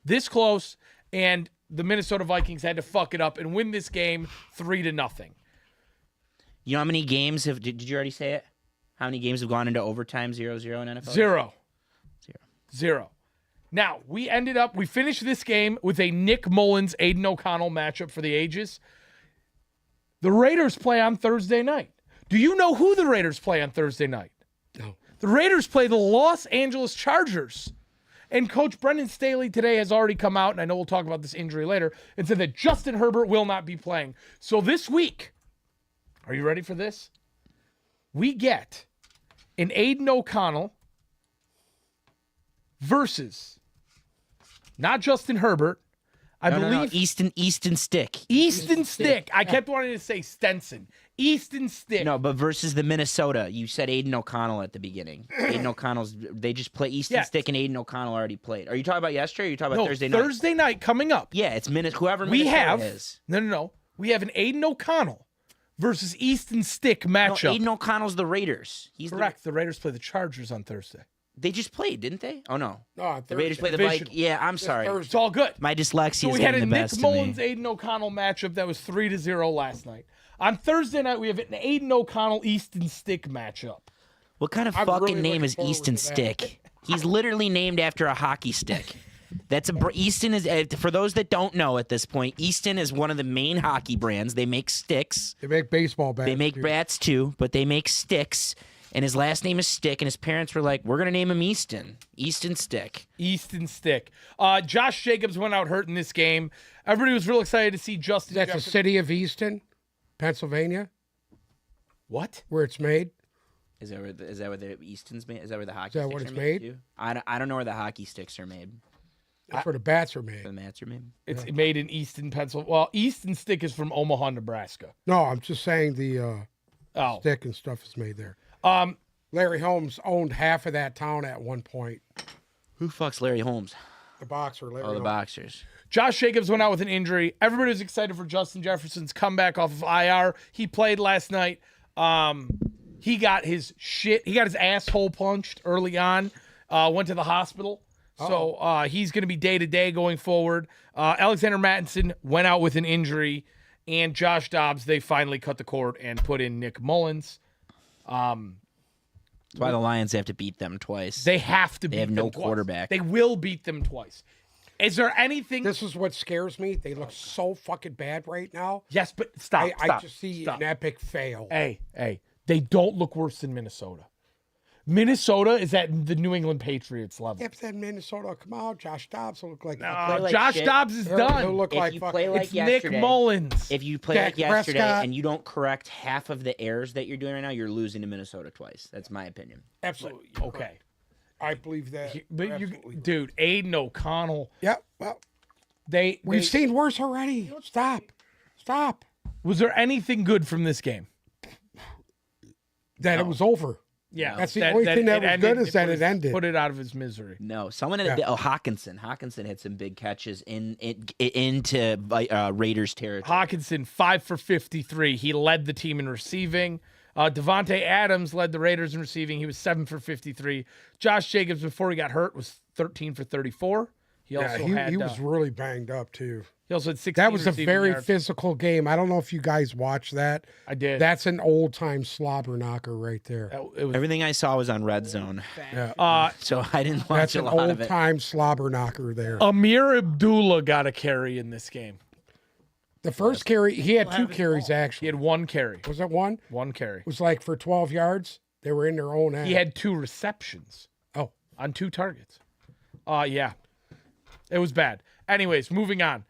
This close, and the Minnesota Vikings had to fuck it up and win this game 3-0. You know how many games have? Did you already say it? How many games have gone into overtime 0-0 in NFL? Zero. Now, we finished this game with a Nick Mullins, Aiden O'Connell matchup for the ages. The Raiders play on Thursday night. Do you know who the Raiders play on Thursday night? No. The Raiders play the Los Angeles Chargers. And Coach Brendan Staley today has already come out, and I know we'll talk about this injury later, and said that Justin Herbert will not be playing. So this week, are you ready for this? We get an Aiden O'Connell versus not Justin Herbert. I believe Easton Stick. Easton Stick. I kept wanting to say Stenson. Easton Stick. No, but versus the Minnesota. You said Aiden O'Connell at the beginning. Aiden O'Connell's. They just play Easton Stick and Aiden O'Connell already played. Are you talking about yesterday? Or are you talking about Thursday night? Thursday night coming up. Yeah, it's whoever We Minnesota have is. no. We have an Aiden O'Connell versus Easton Stick No, matchup. Aiden O'Connell's the Raiders. He's Correct. The Raiders play the Chargers on Thursday. They just played, didn't they? Oh no, No, the Raiders play the Divisional. Vikings. Yeah, I'm sorry. Thursday. It's all good. My dyslexia So is we had getting a the Nick best Mullins, of me. Aiden O'Connell matchup that was 3-0 last night. On Thursday night, we have an Aiden O'Connell Easton Stick matchup. What kind of I'm fucking really name looking is forward Easton to that. Stick? He's literally named after a hockey stick. That's Easton is for those that don't know at this point. Easton is one of the main hockey brands. They make sticks. They make baseball bats. They make too. bats too, but they make sticks. And his last name is Stick, and his parents were like, "We're gonna name him Easton Stick." Easton Stick. Josh Jacobs went out hurt in this game. Everybody was real excited to see Justin That's the Jefferson. city of Easton, Pennsylvania, What? where it's made. Is that where the Easton's made? Is that where the hockey that sticks what it's are made? too? I don't know where the hockey sticks are made. That's where the bats are The made. mats are made. It's made in Easton, Pennsylvania. Well, Easton Stick is from Omaha, Nebraska. No, I'm just saying the Oh. stick and stuff is made there. Um, Larry Holmes owned half of that town at one point. Who fucks Larry Holmes? The boxer, Larry Oh, the Holmes. boxers. Josh Jacobs went out with an injury. Everybody was excited for Justin Jefferson's comeback off of IR. He played last night. He got his asshole punched early on. Went to the hospital. So he's going to be day-to-day going forward. Alexander Mattinson went out with an injury. And Josh Dobbs, they finally cut the cord and put in Nick Mullins. That's why the Lions have to beat them twice. They have to beat have them no twice. quarterback. They will beat them twice. Is there anything? This is what scares me. They look so fucking bad right now. Yes, but stop. I just see stop. an epic fail. Hey, they don't look worse than Minnesota. Minnesota is at the New England Patriots level. If then Minnesota come out, Josh Dobbs will look like play like Josh shit. Dobbs is He'll done. look If like you fucking. play like It's yesterday, Nick Mullins. if you play Dak like yesterday Prescott. and you don't correct half of the errors that you're doing right now, you're losing to Minnesota twice. That's my opinion. Absolutely. Okay, I believe that. but Absolutely. dude, Aiden O'Connell. Yeah. Well, They we've seen worse already. Stop. was there anything good from this game? That it was over. Yeah, That's the only thing that was good is that it ended. Put it out of his misery. No, someone had Hawkinson. Hawkinson had some big catches into Raiders territory. Hawkinson 5 for 53. He led the team in receiving. Devontae Adams led the Raiders in receiving. He was 7 for 53. Josh Jacobs, before he got hurt, was 13 for 34. He also had he was really banged up too. he also had 16 That was a receiving very yards. physical game. I don't know if you guys watched that. I did. That's an old time slobber knocker right there. It was, Everything I saw was on Red Zone, Yeah. so I didn't watch That's a an lot of old it. time slobber knocker there. Amir Abdullah got a carry in this game. The first carry, he had 2 carries He actually. had 1 carry. Was it one? 1 carry. It was like for 12 yards. They were in their own end. He had 2 receptions Oh, on 2 targets. Yeah. It was bad. Anyways, moving on.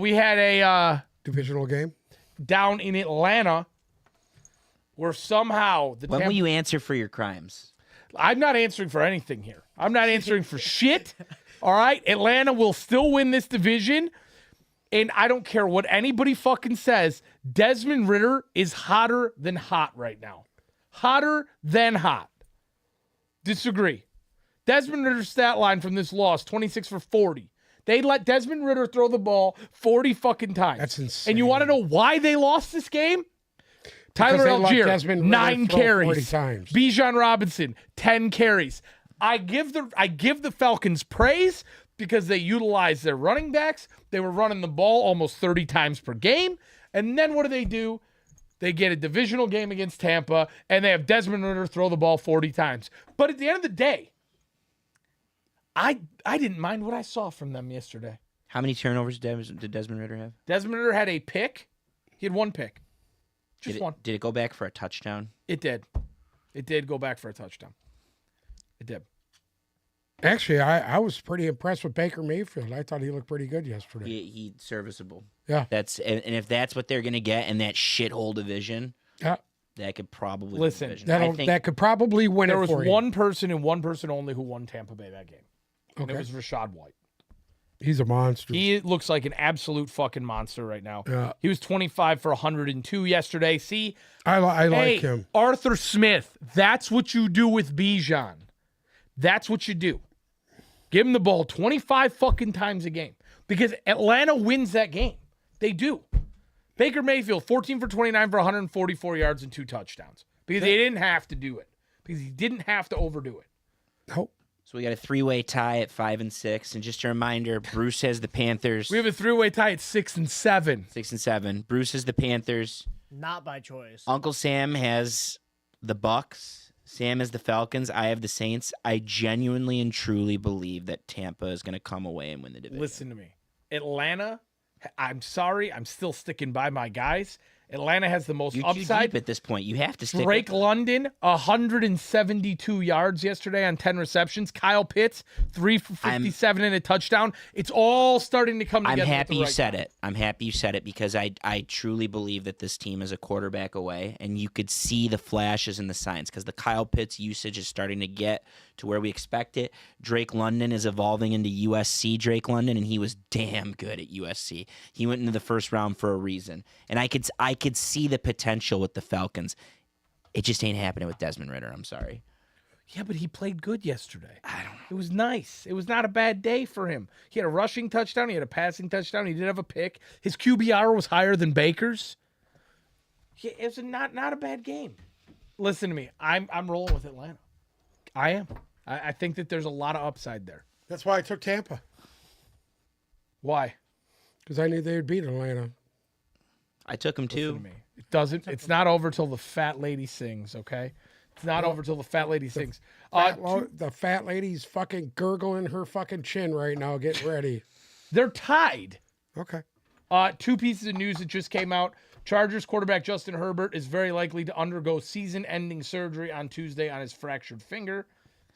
We had a Divisional game. down in Atlanta where somehow the When will Tampa- you answer for your crimes? I'm not answering for anything here. I'm not answering for shit. All right? Atlanta will still win this division. And I don't care what anybody fucking says. Desmond Ridder is hotter than hot right now. Hotter than hot. Disagree. Desmond Ritter's stat line from this loss, 26 for 40. They let Desmond Ridder throw the ball 40 fucking times. That's insane. And you want to know why they lost this game? Tyler Because they let Algier, Desmond Ridder 9 throw 40 carries. times. Bijan Robinson, 10 carries. I give the Falcons praise because they utilized their running backs. They were running the ball almost 30 times per game. And then what do? They get a divisional game against Tampa, and they have Desmond Ridder throw the ball 40 times. But at the end of the day, I didn't mind what I saw from them yesterday. How many turnovers did Desmond Ridder have? Desmond Ridder had a pick. He had 1 pick. Just one. Did it go back for a touchdown? It did. It did go back for a touchdown. It did. Actually, I was pretty impressed with Baker Mayfield. I thought he looked pretty good yesterday. He serviceable. Yeah. And if that's what they're gonna get in that shithole division, Yeah. that could probably Listen, win the division. That could probably win There it was for you. one person and one person only who won Tampa Bay that game. And Okay. it was Rashad White. He's a monster. He looks like an absolute fucking monster right now. Yeah. He was 25 for 102 yesterday. See, I hey, like him. Arthur Smith, that's what you do with Bijan. That's what you do. Give him the ball 25 fucking times a game because Atlanta wins that game. They do. Baker Mayfield, 14 for 29 for 144 yards and 2 touchdowns because they didn't have to do it, because he didn't have to overdo it. Nope. So we got a 3-way tie at 5 and 6, and just a reminder: Bruce has the Panthers. We have a 3-way tie at 6 and 7. 6 and 7. Bruce has the Panthers. Not by choice. Uncle Sam has the Bucks. Sam has the Falcons. I have the Saints. I genuinely and truly believe that Tampa is going to come away and win the division. Listen to me. Atlanta, I'm sorry, I'm still sticking by my guys. Atlanta has the most You're too upside. deep at this point. You have to stick. Drake with it. London, 172 yards yesterday on 10 receptions. Kyle Pitts, 3 for 57 and a touchdown. It's all starting to come together. I'm at happy the you right said time. it. I'm happy you said it because I truly believe that this team is a quarterback away, and you could see the flashes and the signs because the Kyle Pitts usage is starting to get to where we expect it. Drake London is evolving into USC Drake London, and he was damn good at USC. He went into the first round for a reason, and I could see the potential with the Falcons. It just ain't happening with Desmond Ridder. I'm sorry. Yeah, but he played good yesterday. It was nice. It was not a bad day for him. He had a rushing touchdown. He had a passing touchdown. He did have a pick. His QBR was higher than Baker's. Yeah, it was not a bad game. Listen to me. I'm rolling with Atlanta. I am. I think that there's a lot of upside there. That's why I took Tampa, Why? because I knew they would beat Atlanta. I took him Listen too. to me. It doesn't. It's not over till the fat lady sings. Okay. It's not over till the fat lady sings. The fat lady's fucking gurgling her fucking chin right now. Get ready. They're tied. Okay. 2 pieces of news that just came out. Chargers quarterback Justin Herbert is very likely to undergo season-ending surgery on Tuesday on his fractured finger.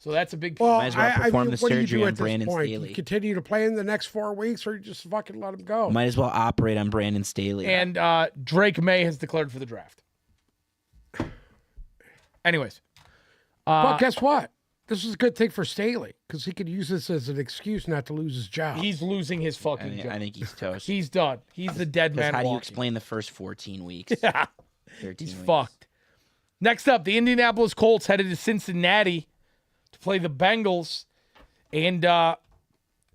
So that's a big piece. Might as well perform the what do you surgery do on at this Brandon point? Staley. You continue to play in the next 4 weeks, or you just fucking let him go? Might as well operate on Brandon Staley. And Drake May has declared for the draft. Anyways. But guess what? This is a good thing for Staley, because he could use this as an excuse not to lose his job. He's losing his fucking job. I think he's toast. He's done. He's the dead man How do you walking. explain the first 14 weeks? Yeah. 13 He's weeks? fucked. Next up, the Indianapolis Colts headed to Cincinnati to play the Bengals. And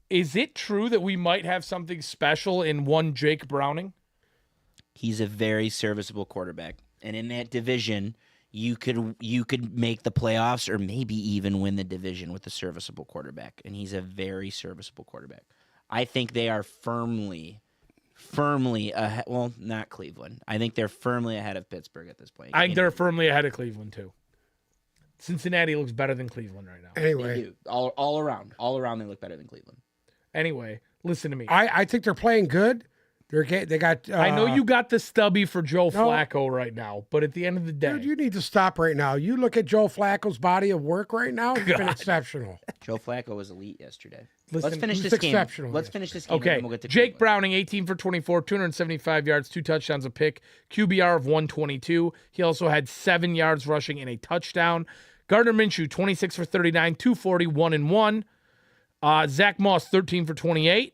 is it true that we might have something special in one Jake Browning? He's a very serviceable quarterback. And in that division, you could make the playoffs or maybe even win the division with a serviceable quarterback. And he's a very serviceable quarterback. I think they are firmly ahead. Well, not Cleveland. I think they're firmly ahead of Pittsburgh at this point. I think they're firmly ahead of Cleveland, too. Cincinnati looks better than Cleveland right now. They Anyway, do. All around they look better than Cleveland. Anyway, listen to me. I think they're playing good, They got. I know you got the stubby for Joe Flacco right now, but at the end of the day, Dude, you need to stop right now. You look at Joe Flacco's body of work right now. It's been exceptional. Joe Flacco was elite yesterday. Listen, Let's finish he was this game. exceptional Let's finish this game. and okay. then we'll get to Jake Cleveland. Browning, 18 for 24, 275 yards, 2 touchdowns, a pick, QBR of 122. He also had 7 yards rushing and a touchdown. Gardner Minshew, 26 for 39, 240, 1-1. Zach Moss, 13 for 28.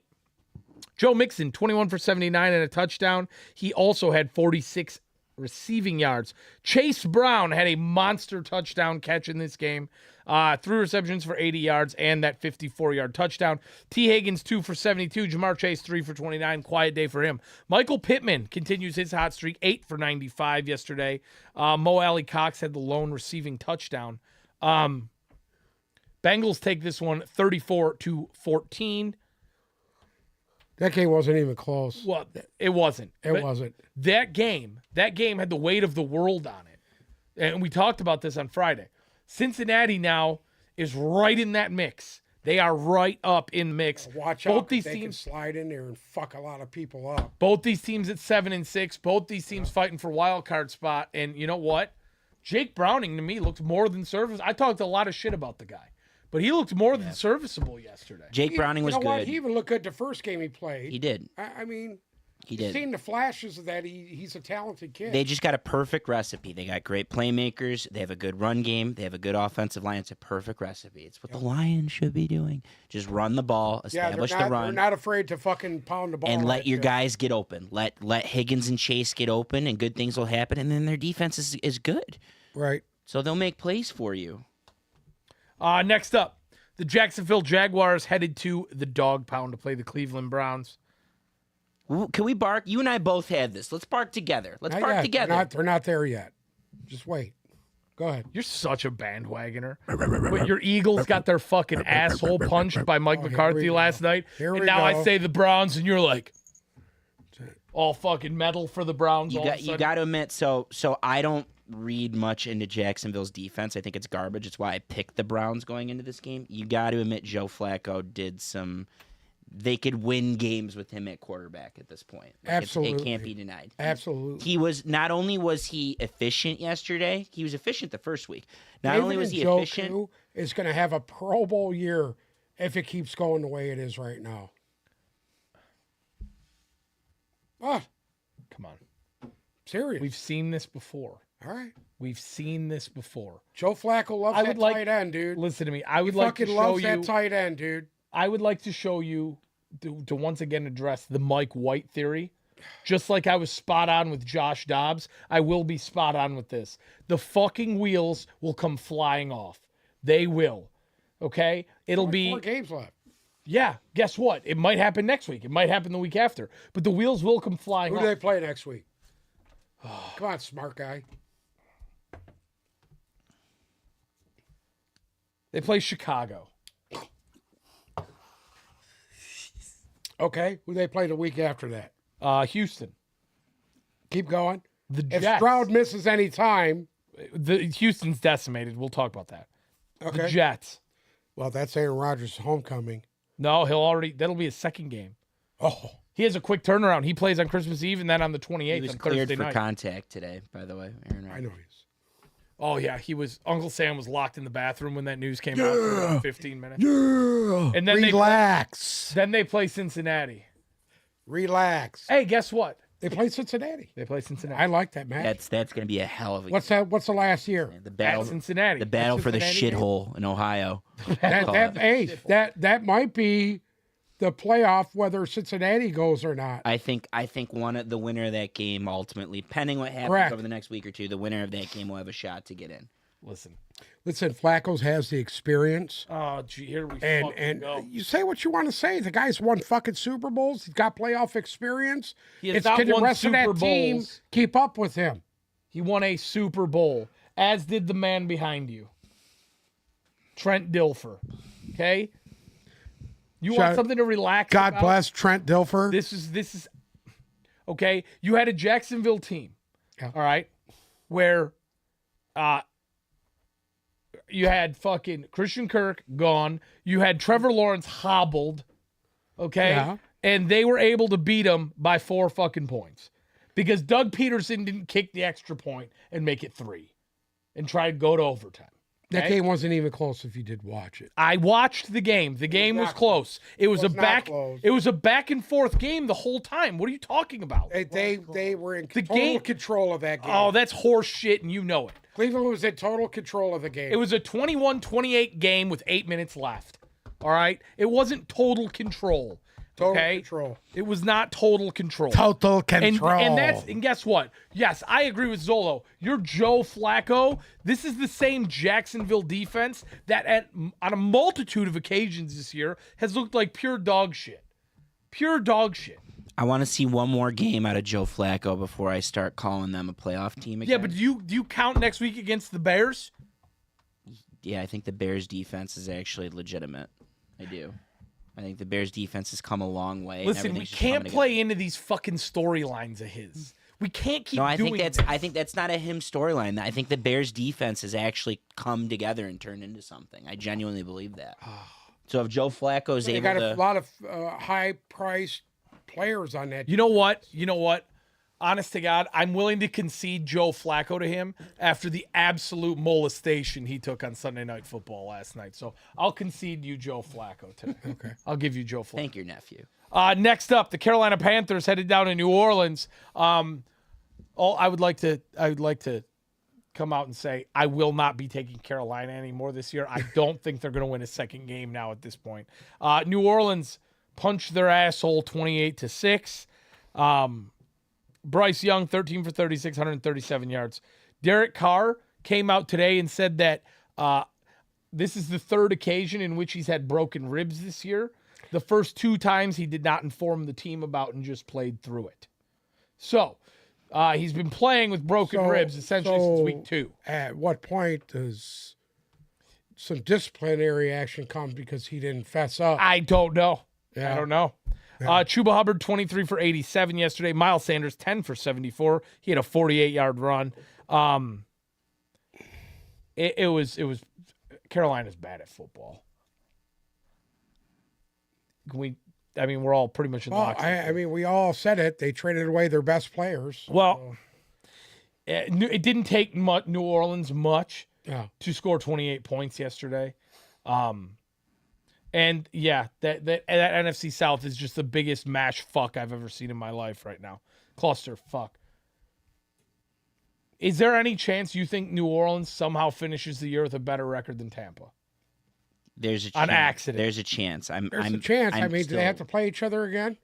Joe Mixon, 21 for 79 and a touchdown. He also had 46 receiving yards. Chase Brown had a monster touchdown catch in this game. 3 receptions for 80 yards and that 54-yard touchdown. T. Higgins, 2 for 72. Jamar Chase, 3 for 29. Quiet day for him. Michael Pittman continues his hot streak, 8 for 95 yesterday. Mo Alley Cox had the lone receiving touchdown. Bengals take this one 34-14. That game wasn't even close. Well, it wasn't. It wasn't. That game had the weight of the world on it. And we talked about this on Friday. Cincinnati now is right in that mix. They are right up in mix. Watch both out. These They can teams, slide in there and fuck a lot of people up. both these teams at 7-6. Both these teams fighting for wild card spot. And you know what? Jake Browning to me looked more than serviceable. I talked a lot of shit about the guy, but he looked more than serviceable yesterday. Jake Browning was you know good. What? He even looked good the first game he played. He did. I mean, He you've did. seen the flashes of that. He's a talented kid. They just got a perfect recipe. They got great playmakers. They have a good run game. They have a good offensive line. It's a perfect recipe. It's what the Lions should be doing. Just run the ball, establish the They're run, not afraid to fucking pound the ball. and let right your there. guys get open. Let Higgins and Chase get open, and good things will happen. And then their defense is good, Right. so they'll make plays for you. Next up, the Jacksonville Jaguars headed to the Dog Pound to play the Cleveland Browns. Can we bark? You and I both had this. Let's bark together. Let's Not bark yet. together. They're not there yet. Just wait. Go ahead. You're such a bandwagoner. But your Eagles got their fucking asshole punched by Mike McCarthy last night. Here and we now go. I say the Browns, and you're like, all fucking metal for the Browns. You got to admit. So I don't read much into Jacksonville's defense. I think it's garbage. It's why I picked the Browns going into this game. You got to admit Joe Flacco did some. They could win games with him at quarterback at this point. Absolutely. It can't be denied. Absolutely. He was not only was he efficient yesterday, he was efficient the first week. Not David only was he Njoku efficient, is going to have a Pro Bowl year if it keeps going the way it is right now. Ah, Come on. serious. We've seen this before. All right. We've seen this before. Joe Flacco loves I that would like- tight end, dude. Listen to me. I would He like to fucking show loves you. that tight end, dude. I would like to show you to once again address the Mike White theory. Just like I was spot on with Josh Dobbs, I will be spot on with this. The fucking wheels will come flying off. They will. Okay? It'll Only be 4 games left. yeah, guess what? It might happen next week. It might happen the week after. But the wheels will come flying Who do off. they play next week? Come on, smart guy. They play Chicago. Okay. Who they play the week after that? Houston. Keep going. The If Jets. Stroud misses any time, The Houston's decimated. We'll talk about that. okay. The Jets. Well, that's Aaron Rodgers' homecoming. No, that'll be his second game. Oh, He has a quick turnaround. He plays on Christmas Eve and then on the 28th he was on cleared Thursday for night. contact today, by the way. Aaron I Rodgers. know he is. Oh yeah, Uncle Sam was locked in the bathroom when that news came out for about 15 minutes. Yeah. And then relax. Then they play Cincinnati. Relax. Hey, guess what? They play Cincinnati. They play Cincinnati. I like that match. That's going to be a hell of a What's that? What's the last year? the At battle. Cincinnati. The battle for the Cincinnati game? shithole in Ohio. That might be the playoff whether Cincinnati goes or not. I think one of the winner of that game ultimately, pending what happens Correct. over the next week or two, the winner of that game will have a shot to get in. Listen. Listen, Flacco's has the experience. Oh, gee, here we And fucking go. you say what you want to say. The guy's won fucking Super Bowls. He's got playoff experience. He has It's not can the won rest of Super that team Bowls. keep up with him? He won a Super Bowl, as did the man behind you, Trent Dilfer. Okay? You want Shout- something to relax God about? bless Trent Dilfer. This is okay. You had a Jacksonville team, Yeah. all right, where you had fucking Christian Kirk gone. You had Trevor Lawrence hobbled. Okay, Yeah. and they were able to beat them by 4 fucking points because Doug Peterson didn't kick the extra point and make it 3 and try to go to overtime. That Okay? game wasn't even close if you did watch it. I watched the game. The game was not close. It was was a not back. close. It was a back and forth game the whole time. What are you talking about? They were in The total game- control of that game. Oh, that's horse shit, and you know it. Cleveland was in total control of the game. It was a 21-28 game with 8 minutes left. All right? It wasn't total control. total okay? control. It was not total control. Total And, control. and guess what? Yes, I agree with Zolo. You're Joe Flacco. This is the same Jacksonville defense that on a multitude of occasions this year has looked like pure dog shit. Pure dog shit. I want to see one more game out of Joe Flacco before I start calling them a playoff team again. Yeah, but do you count next week against the Bears? Yeah, I think the Bears' defense is actually legitimate. I do. I think the Bears' defense has come a long way. and Listen, we everything's just can't coming play together. into these fucking storylines of his. We can't keep No, I doing think that's this. I think that's not a him storyline. I think the Bears' defense has actually come together and turned into something. I genuinely believe that. So if Joe Flacco's They able got to, a lot of high-priced players on that. You know what? Honest to God, I'm willing to concede Joe Flacco to him after the absolute molestation he took on Sunday Night Football last night. So I'll concede you Joe Flacco today. Okay. I'll give you Joe Flacco. thank your nephew. Next up, the Carolina Panthers headed down to New Orleans. I would like to come out and say I will not be taking Carolina anymore this year. I don't think they're going to win a second game now at this point. New Orleans punched their asshole 28-6. Bryce Young, 13 for 36, 137 yards. Derek Carr came out today and said that this is the third occasion in which he's had broken ribs this year. The first 2 times he did not inform the team about and just played through it. So he's been playing with broken ribs essentially since week 2. At what point does some disciplinary action come because he didn't fess up? I don't know. Yeah. I don't know. Chuba Hubbard, 23 for 87 yesterday. Miles Sanders, 10 for 74. He had a 48-yard run. It was Carolina's bad at football. We're all pretty much in Well, lockstep. I mean, we all said it. They traded away their best players. Well, it didn't take New Orleans much Yeah. to score 28 points yesterday. And yeah, that NFC South is just the biggest mash fuck I've ever seen in my life right now. Cluster fuck. Is there any chance you think New Orleans somehow finishes the year with a better record than Tampa? There's a On chance. accident. There's a chance. There's a chance. I'm Do they have to play each other again?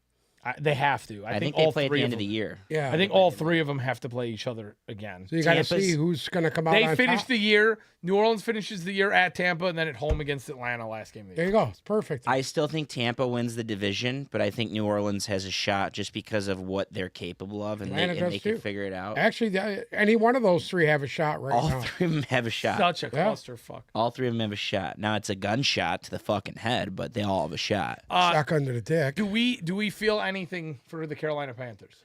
They have to. I think all they play at three the of end of them. the year. Yeah. I think all 3 of them have to play each other again. So you got to Tampa's- see who's going to come out They on finished top. the year. New Orleans finishes the year at Tampa and then at home against Atlanta last game of the There year. you go. It's perfect. I still think Tampa wins the division, but I think New Orleans has a shot just because of what they're capable of, and Atlanta they does can too. figure it out. Actually, any one of those 3 have a shot right All now. 3 of them have a shot. Such a Yeah. clusterfuck. All 3 of them have a shot. Now it's a gunshot to the fucking head, but they all have a shot. Shotgun to the dick. Do we feel anything for the Carolina Panthers?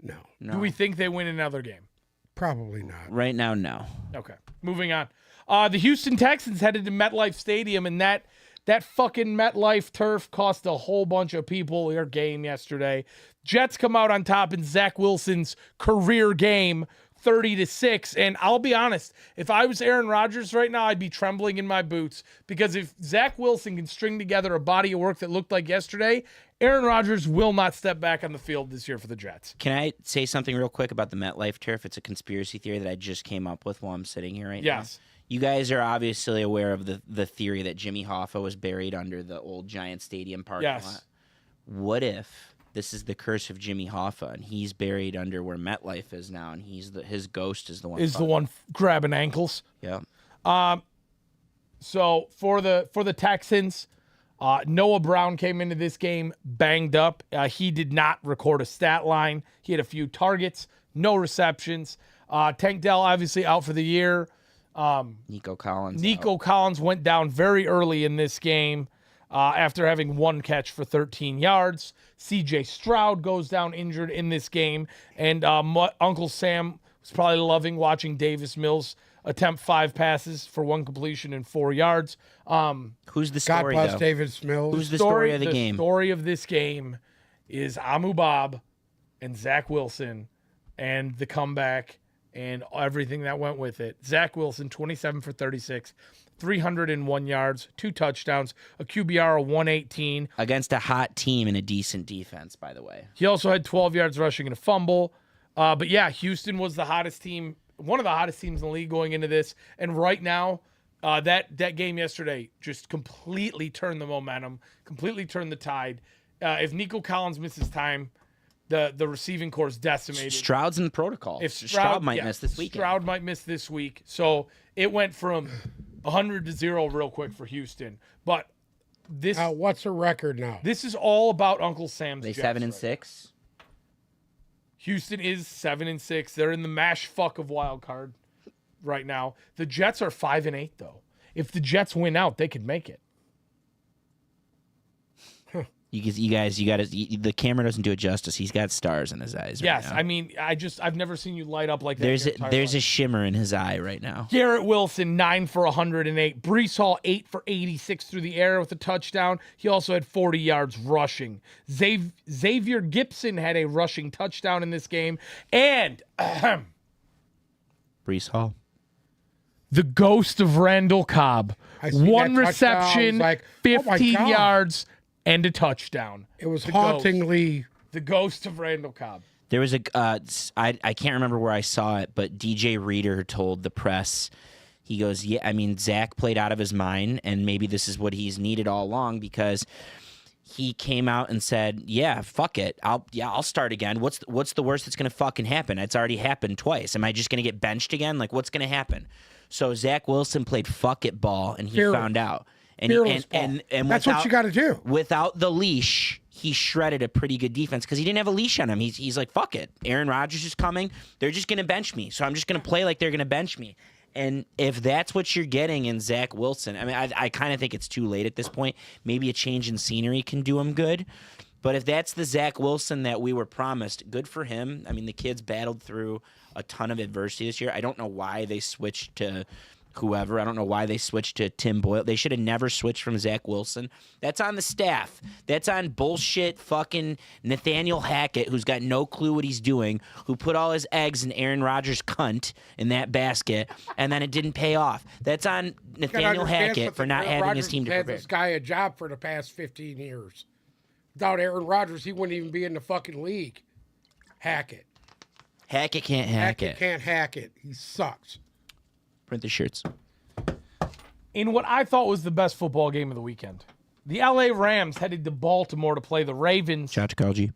No, No, Do we think they win another game? probably not. right now, no. Okay, moving on. The Houston Texans headed to MetLife Stadium, and that fucking MetLife turf cost a whole bunch of people their game yesterday. Jets come out on top in Zach Wilson's career game, 30-6. And I'll be honest, if I was Aaron Rodgers right now, I'd be trembling in my boots because if Zach Wilson can string together a body of work that looked like yesterday, Aaron Rodgers will not step back on the field this year for the Jets. Can I say something real quick about the MetLife turf? It's a conspiracy theory that I just came up with while I'm sitting here right now. Yes. You guys are obviously aware of the theory that Jimmy Hoffa was buried under the old Giant Stadium parking Yes. lot. What if this is the curse of Jimmy Hoffa and he's buried under where MetLife is now, and his ghost is the one. Is the one grabbing ankles. Yeah. So for the Texans, Noah Brown came into this game banged up. He did not record a stat line. He had a few targets, no receptions. Tank Dell obviously out for the year. Nico Collins. Nico Collins went down very early in this game after having 1 catch for 13 yards. CJ Stroud goes down injured in this game. And Uncle Sam was probably loving watching Davis Mills attempt 5 passes for 1 completion and 4 yards. Who's the God story bless though? David Mills. Who's the story of the game? Story of this game is Amu Bob and Zach Wilson and the comeback and everything that went with it. Zach Wilson, 27 for 36, 301 yards, 2 touchdowns, a QBR of 118. Against a hot team and a decent defense, by the way. He also had 12 yards rushing and a fumble. But yeah, Houston was the hottest team, one of the hottest teams in the league going into this. And right now, that game yesterday just completely turned the momentum, completely turned the tide. If Nico Collins misses time, the receiving core is decimated. Stroud's in the protocol. If Stroud might miss this weekend. Stroud might miss this week. So it went from 100 to 0 real quick for Houston. But this What's the record now? this is all about Uncle Sam's They Jets 7 and right 6. Houston is 7 and 6. They're in the mash fuck of wild card right now. The Jets are 5 and 8 though. If the Jets win out, they could make it. You guys, the camera doesn't do it justice. He's got stars in his eyes. Yes, right now. I mean, I've never seen you light up like that. There's a shimmer in his eye right now. Garrett Wilson 9 for 108. Brees Hall 8 for 86 through the air with a touchdown. He also had 40 yards rushing. Xavier Gibson had a rushing touchdown in this game, and Brees Hall. the ghost of Randall Cobb, I seen one that touchdown. I was reception, like, oh my 15 God. yards, and a touchdown. It was The hauntingly. The ghost of Randall Cobb. There was I can't remember where I saw it, but DJ Reader told the press, he goes, yeah, I mean, Zach played out of his mind, and maybe this is what he's needed all along, because he came out and said, yeah, fuck it. I'll start again. What's the worst that's going to fucking happen? It's already happened twice. Am I just going to get benched again? Like, what's going to happen? So Zach Wilson played fuck it ball, and he found out. And That's what you got to do. Without the leash, he shredded a pretty good defense because he didn't have a leash on him. He's like, fuck it. Aaron Rodgers is coming. They're just going to bench me. So I'm just going to play like they're going to bench me. And if that's what you're getting in Zach Wilson, I mean, I kind of think it's too late at this point. Maybe a change in scenery can do him good. But if that's the Zach Wilson that we were promised, good for him. I mean, the kid's battled through a ton of adversity this year. I don't know why they switched to whoever. I don't know why they switched to Tim Boyle. They should have never switched from Zach Wilson. That's on the staff. That's on bullshit fucking Nathaniel Hackett, who's got no clue what he's doing, who put all his eggs in Aaron Rodgers' cunt in that basket, and then it didn't pay off. That's on Nathaniel Hackett for not having his team to had prepare. this guy a job for the past 15 years. Without Aaron Rodgers, he wouldn't even be in the fucking league. Hackett. Hackett can't hack it. Can't hack it. He sucks. Print the shirts. In what I thought was the best football game of the weekend, the LA Rams headed to Baltimore to play the Ravens. Shout out to Carl G.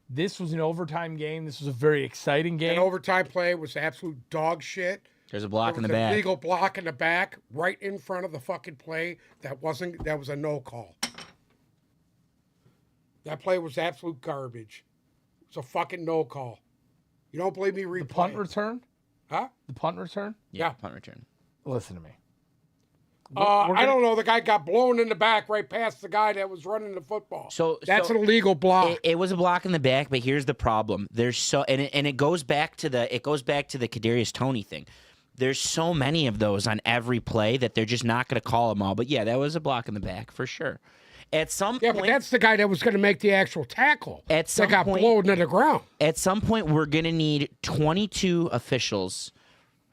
This was an overtime game. This was a very exciting An game. overtime play was absolute dog shit. There's a block in the There was back. a legal block in the back, right in front of the fucking play. That was a no call. That play was absolute garbage. It's a fucking no call. You don't believe me? Replay. The punt return? Huh? The punt return? Yeah, punt return. Listen to me. I don't know. The guy got blown in the back right past the guy that was running the football. That's an illegal block. It was a block in the back, but here's the problem. There's it goes back to the Kadarius Toney thing. There's so many of those on every play that they're just not going to call them all. But yeah, that was a block in the back for sure. At some point, but that's the guy that was going to make the actual tackle. At some that got point, blown to the ground. At some point, we're going to need 22 officials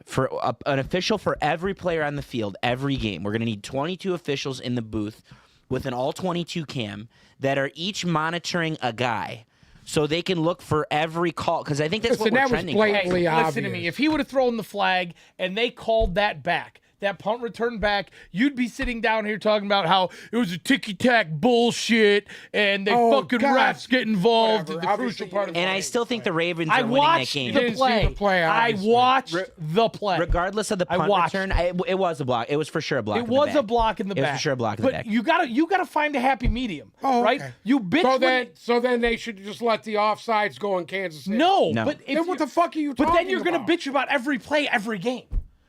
for an official for every player on the field, every game. We're going to need 22 officials in the booth with an all 22 cam that are each monitoring a guy, so they can look for every call. Because I think that's what we're trending. Was blatantly obvious. Listen to me. If he would have thrown the flag and they called that back, that punt return back, you'd be sitting down here talking about how it was a ticky-tack bullshit and they fucking refs get involved in the crucial part of the And game. I still think the Ravens I are winning that watched game. the play. I watched the play. Regardless of the punt return, it was a block. It was for sure a block. It was a block in the back. It was for sure a block in the back. But you gotta find a happy medium, right? Okay. You bitch. So then they should just let the offsides go in Kansas City. No, No. but Then what the fuck are you talking about? But then you're gonna bitch about every play, every game.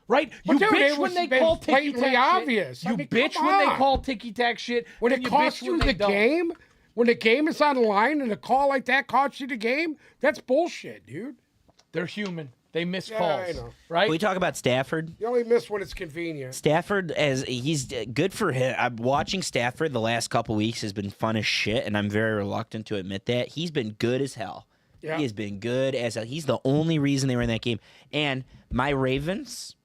Right? But You dude, bitch it when was they call blatantly ticky-tack obvious. shit. I You mean, bitch come when they on. call ticky-tack shit. When and it you bitch costs you when the they don't. game, when the game is on the line and a call like that costs you the game, that's bullshit, dude. They're human. They miss Yeah, calls, I know. right? Can we talk about Stafford? You only miss when it's convenient. Stafford, as he's good for him. I'm watching Stafford the last couple weeks has been fun as shit, and I'm very reluctant to admit that. He's been good as hell. Yeah. He has been good as hell. He's the only reason they were in that game. And my Ravens,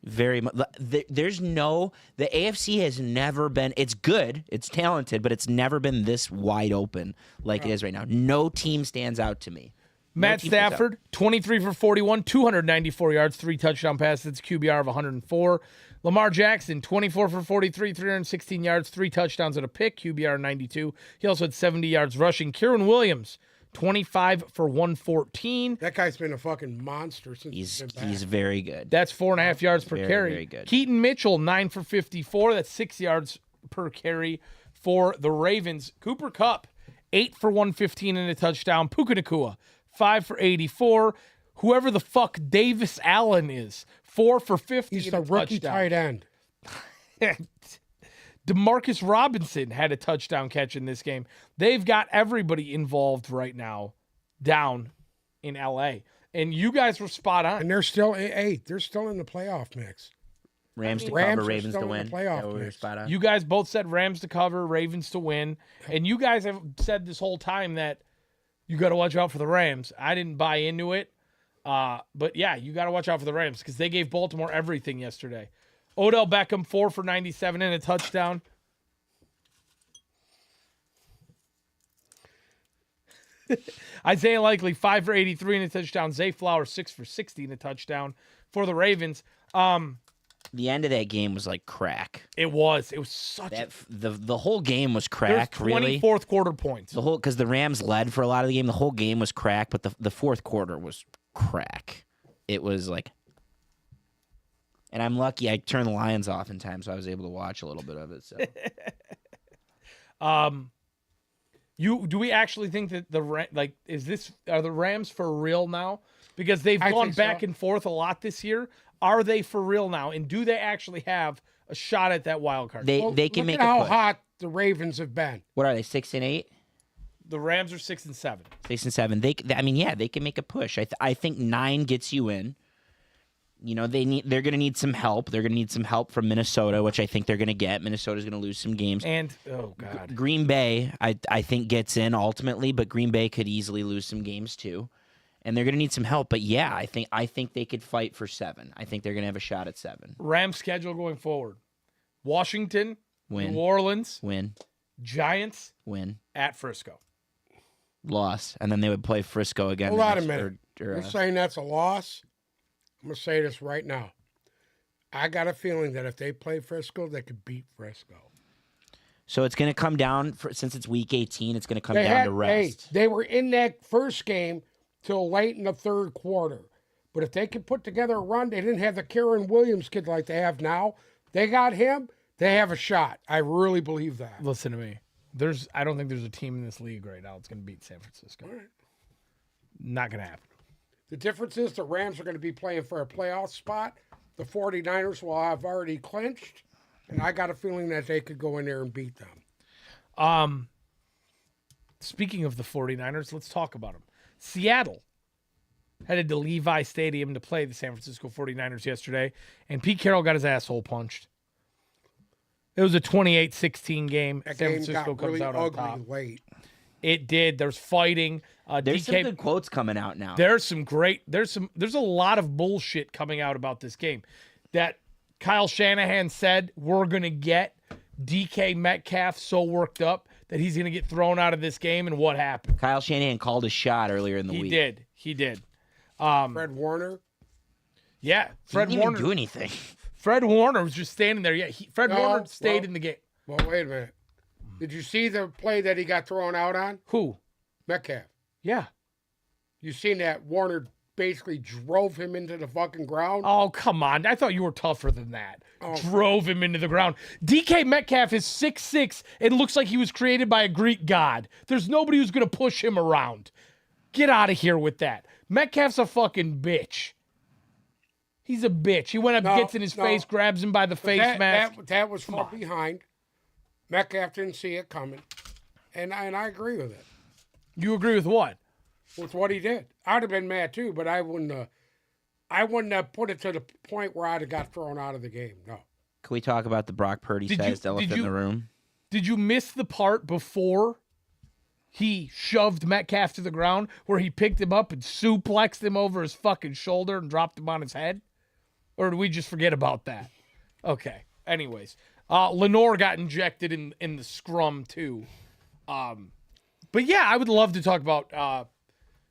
very much. There's no. The AFC has never been. It's good. It's talented, but it's never been this wide open like it is right now. No team stands out to me. Matt team stands out. Stafford, 23 for 41, 294 yards, 3 touchdown passes. It's QBR of 104. Lamar Jackson, 24 for 43, 316 yards, 3 touchdowns and a pick, QBR 92. He also had 70 yards rushing. Kieran Williams, 25 for 114. That guy's been a fucking monster since He's been back. very good. That's 4.5 yards per Very, carry. very good. Keaton Mitchell, 9 for 54. That's 6 yards per carry for the Ravens. Cooper Kupp, 8 for 115 and a touchdown. Puka Nacua, 5 for 84. Whoever the fuck Davis Allen is, 4 for 50 He's and the a rookie touchdown. tight end. Demarcus Robinson had a touchdown catch in this game. They've got everybody involved right now down in LA. And you guys were spot on. And they're still they're still in the playoff mix. Rams to Rams cover, are Ravens still to in the win. playoff Yeah, we were mix. spot on. You guys both said Rams to cover, Ravens to win. And you guys have said this whole time that you got to watch out for the Rams. I didn't buy into it. But yeah, you got to watch out for the Rams because they gave Baltimore everything yesterday. Odell Beckham, 4 for 97 and a touchdown. Isaiah Likely, 5 for 83 and a touchdown. Zay Flowers, 6 for 60 and a touchdown for the Ravens. The end of that game was like crack. It was such That the whole game was there's crack. 20 Really, fourth quarter points. the whole because the Rams led for a lot of the game. The whole game was crack, but the fourth quarter was crack. It was like, and I'm lucky I turned the Lions off in time, so I was able to watch a little bit of it. So Do we actually think that are the Rams for real now? Because they've I gone think back so. and forth a lot this year. Are they for real now? And do they actually have a shot at that wild card? they Well, can look make at a how push. hot the Ravens have been. What are they? 6-8, The Rams are 6 and 7. 6-7. They can make a push. I think 9 gets you in. You know, they're going to need some help. They're going to need some help from Minnesota, which I think they're going to get. Minnesota's going to lose some games. And oh god, Green Bay, I think gets in ultimately, but Green Bay could easily lose some games too, and they're going to need some help. But yeah, I think they could fight for 7. I think they're going to have a shot at 7. Rams schedule going forward: Washington, Win, New Orleans, win, Giants, win, at Frisco. loss, and then they would play Frisco again. Hold the on a next- minute. or, You're saying that's a loss? I'm going to say this right now. I got a feeling that if they play Frisco, they could beat Frisco. so it's going to come down since it's week 18. It's going to come down to rest. They were in that first game till late in the third quarter. But if they could put together a run, they didn't have the Kieran Williams kid like they have now. They got him. They have a shot. I really believe that. Listen to me. I don't think there's a team in this league right now that's going to beat San Francisco. All right. Not going to happen. The difference is the Rams are going to be playing for a playoff spot. The 49ers will have already clinched. And I got a feeling that they could go in there and beat them. Speaking of the 49ers, let's talk about them. Seattle headed to Levi Stadium to play the San Francisco 49ers yesterday, and Pete Carroll got his asshole punched. It was a 28-16 game. That San game Francisco got comes really out on ugly top. late. It did. There's fighting. There's some DK good quotes coming out now. There's a lot of bullshit coming out about this game. That Kyle Shanahan said we're gonna get DK Metcalf so worked up that he's gonna get thrown out of this game, and what happened? Kyle Shanahan called a shot earlier in the week. He did. Fred Warner. Yeah, Fred Didn't even Warner. do anything. Fred Warner was just standing there. Yeah, Fred No, Warner stayed well- in the game. Well, wait a minute. Did you see the play that he got thrown out on? Who? Metcalf. Yeah. You seen that Warner basically drove him into the fucking ground? Oh, come on. I thought you were tougher than that. Oh. Drove him into the ground. DK Metcalf is 6'6" and looks like he was created by a Greek god. There's nobody who's going to push him around. Get out of here with that. Metcalf's a fucking bitch. He's a bitch. He went up, No, gets in his no. face, grabs him by the face mask. That was from behind. Metcalf didn't see it coming. And I agree with it. You agree with what? With what he did. I'd have been mad too, but I wouldn't I wouldn't have put it to the point where I'd have got thrown out of the game. No. Can we talk about the Brock Purdy-sized elephant in the room? Did you miss the part before he shoved Metcalf to the ground where he picked him up and suplexed him over his fucking shoulder and dropped him on his head? Or did we just forget about that? Okay. Anyways, Lenore got injected in the scrum too. But yeah, I would love to talk about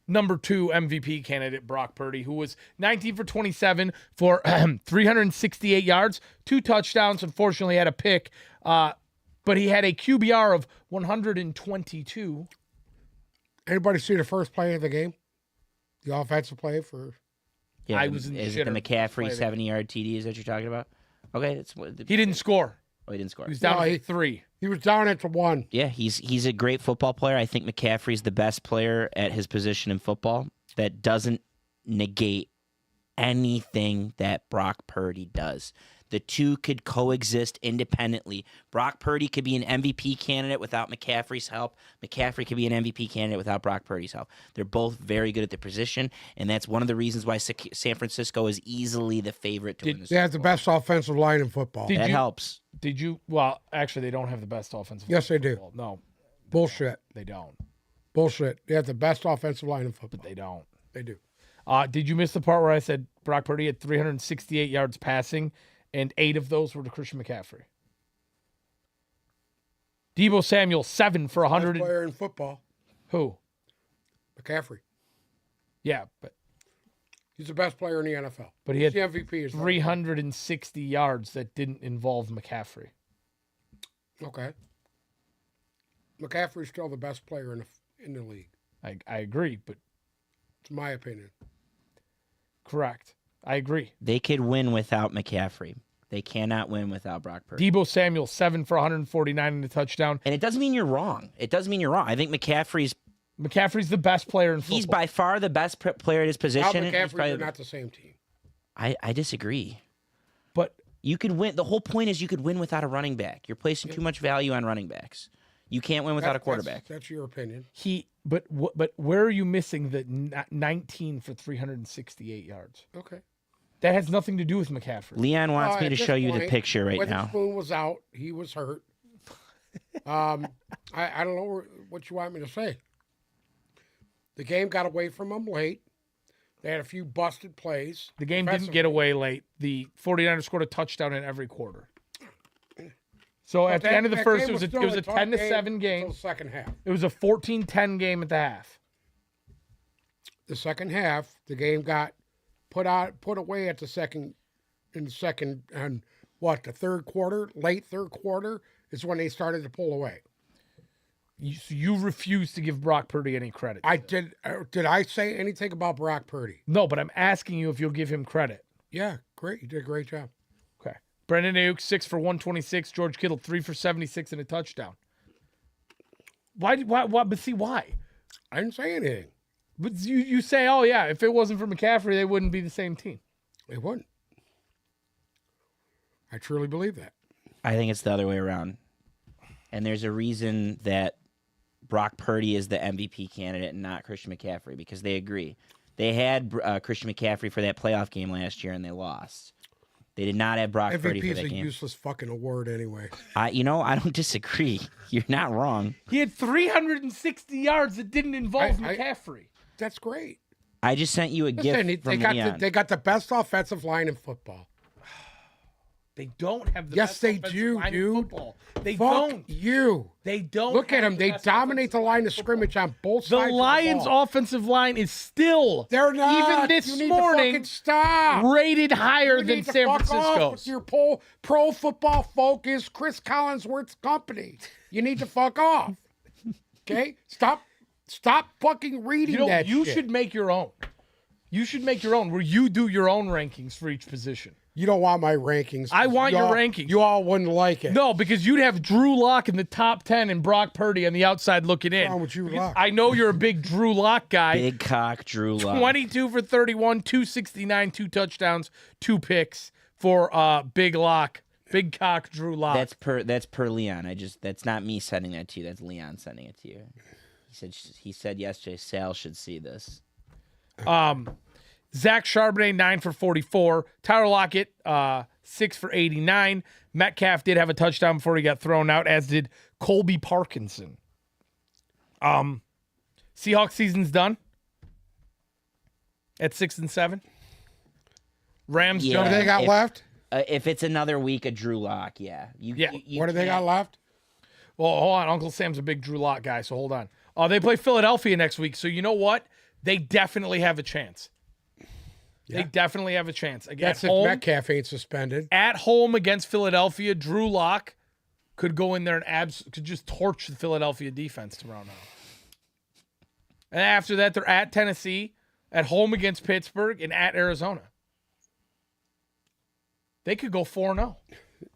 number 2 MVP candidate Brock Purdy, who was 19 for 27 for 368 yards, 2 touchdowns. Unfortunately, had a pick, but he had a QBR of 122. Anybody see the first play of the game? The offensive play for... Yeah, I was in is it the shitter McCaffrey play. 70-yard TDs that you're talking about? Okay, that's what He didn't score. Oh, he didn't score. He was down No, to 3. He was down at the 1. Yeah, he's a great football player. I think McCaffrey's the best player at his position in football. That doesn't negate anything that Brock Purdy does. The two could coexist independently. Brock Purdy could be an MVP candidate without McCaffrey's help. McCaffrey could be an MVP candidate without Brock Purdy's help. They're both very good at their position, and that's one of the reasons why San Francisco is easily the favorite to win the They have the Super Bowl. best offensive line in football. Did That you- helps. Did you? Well, actually, they don't have the best offensive. Yes, they line in do. football. No, Bullshit. they don't. Bullshit. They have the best offensive line in football. They don't. They do. Did you miss the part where I said Brock Purdy had 368 yards passing, and 8 of those were to Christian McCaffrey? Deebo Samuel 7 for Best 100. player in football, Who? McCaffrey. Yeah, but He's the best player in the NFL. he He's had the MVP. 360 yards that didn't involve McCaffrey. Okay. McCaffrey's still the best player in the league. I agree, but It's my opinion. correct. I agree. They could win without McCaffrey. They cannot win without Brock Purdy. Deebo Samuel 7 for 149 and a touchdown. And it doesn't mean you're wrong. It doesn't mean you're wrong. I think McCaffrey's McCaffrey's the best player in football. he's by far the best player at his Now position. He's McCaffrey probably- are not the same team. I disagree. But You could win. The whole point is you could win without a running back. You're placing too much value on running backs. You can't win without a quarterback. That's your opinion. but where are you missing the 19 for 368 yards? Okay. That has nothing to do with McCaffrey. Leon wants me At to this show you the point, picture right now. Witherspoon was out. He was hurt. I don't know what you want me to say. The game got away from them late. They had a few busted plays. The game didn't get away late. The 49ers scored a touchdown in every quarter. So at the end of the first, it was a 10-7 game. Until the second half. It was a 14-10 game at the half. The second half, the game got put away at the second, and the third quarter, late third quarter is when they started to pull away. You refuse to give Brock Purdy any credit. I did. Did I say anything about Brock Purdy? No, but I'm asking you if you'll give him credit. Yeah, great. You did a great job. Okay. Brandon Ayuk 6 for 126. George Kittle 3 for 76 and a touchdown. Why? But see why? I didn't say anything. But you say, oh yeah, if it wasn't for McCaffrey, they wouldn't be the same team. They wouldn't. I truly believe that. I think it's the other way around. And there's a reason that Brock Purdy is the MVP candidate and not Christian McCaffrey, because they agree. They had Christian McCaffrey for that playoff game last year and they lost. They did not have Brock Purdy MVP for is that a game. useless fucking award anyway. I don't disagree. You're not wrong. He had 360 yards that didn't involve I- McCaffrey. That's great. I just sent you a Listen, gift they from got Leon. they got the best offensive line in football. They don't have the Yes, best they offensive do, line in dude. football. They Fuck don't. you. They don't. Look at have them. the They best dominate the offensive line in of football. scrimmage on both The sides. Lions' of the ball. offensive line is still, They're not. even this You need morning, to fucking stop. rated higher You than need to San fuck off Francisco's. with your pro football focus, Chris Collinsworth's company. You need to fuck off. Okay? Stop fucking reading that You shit. should make your own. You should make your own, where you do your own rankings for each position. You don't want my rankings. I want your all- rankings. You all wouldn't like it. No, because you'd have Drew Lock in the top 10 and Brock Purdy on the outside looking in. What's wrong with you, Lock? I know you're a big Drew Lock guy. Big cock Drew Lock. 22 for 31, 269, 2 touchdowns, 2 picks for Big Lock. Big cock Drew Lock. That's per Leon. That's not me sending that to you. That's Leon sending it to you. He said yesterday Sal should see this. Zach Charbonnet, 9 for 44. Tyler Lockett, 6 for 89. Metcalf did have a touchdown before he got thrown out, as did Colby Parkinson. Seahawks season's done at 6-7. Rams. Yeah. What do they got left? If it's another week of Drew Lock, yeah. What do they got left? Well, hold on. Uncle Sam's a big Drew Lock guy, so hold on. They play Philadelphia next week, so you know what? They definitely have a chance. Yeah. They definitely have a chance. Again, That's if Metcalf ain't suspended. At home against Philadelphia, Drew Lock could go in there and could just torch the Philadelphia defense tomorrow night. And after that, they're at Tennessee, at home against Pittsburgh, and at Arizona. They could go 4-0.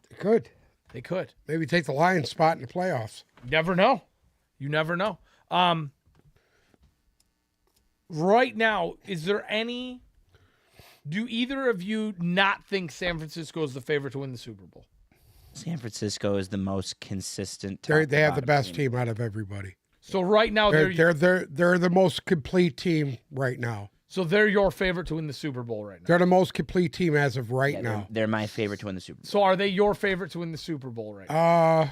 They could. They could. Maybe take the Lions spot in the playoffs. Never know. You never know. Right now, do either of you not think San Francisco is the favorite to win the Super Bowl? San Francisco is the most consistent. They have the best team out of everybody. So right now, They're the most complete team right now. So they're your favorite to win the Super Bowl right now. They're the most complete team as of right now. They're my favorite to win the Super Bowl. So are they your favorite to win the Super Bowl right now?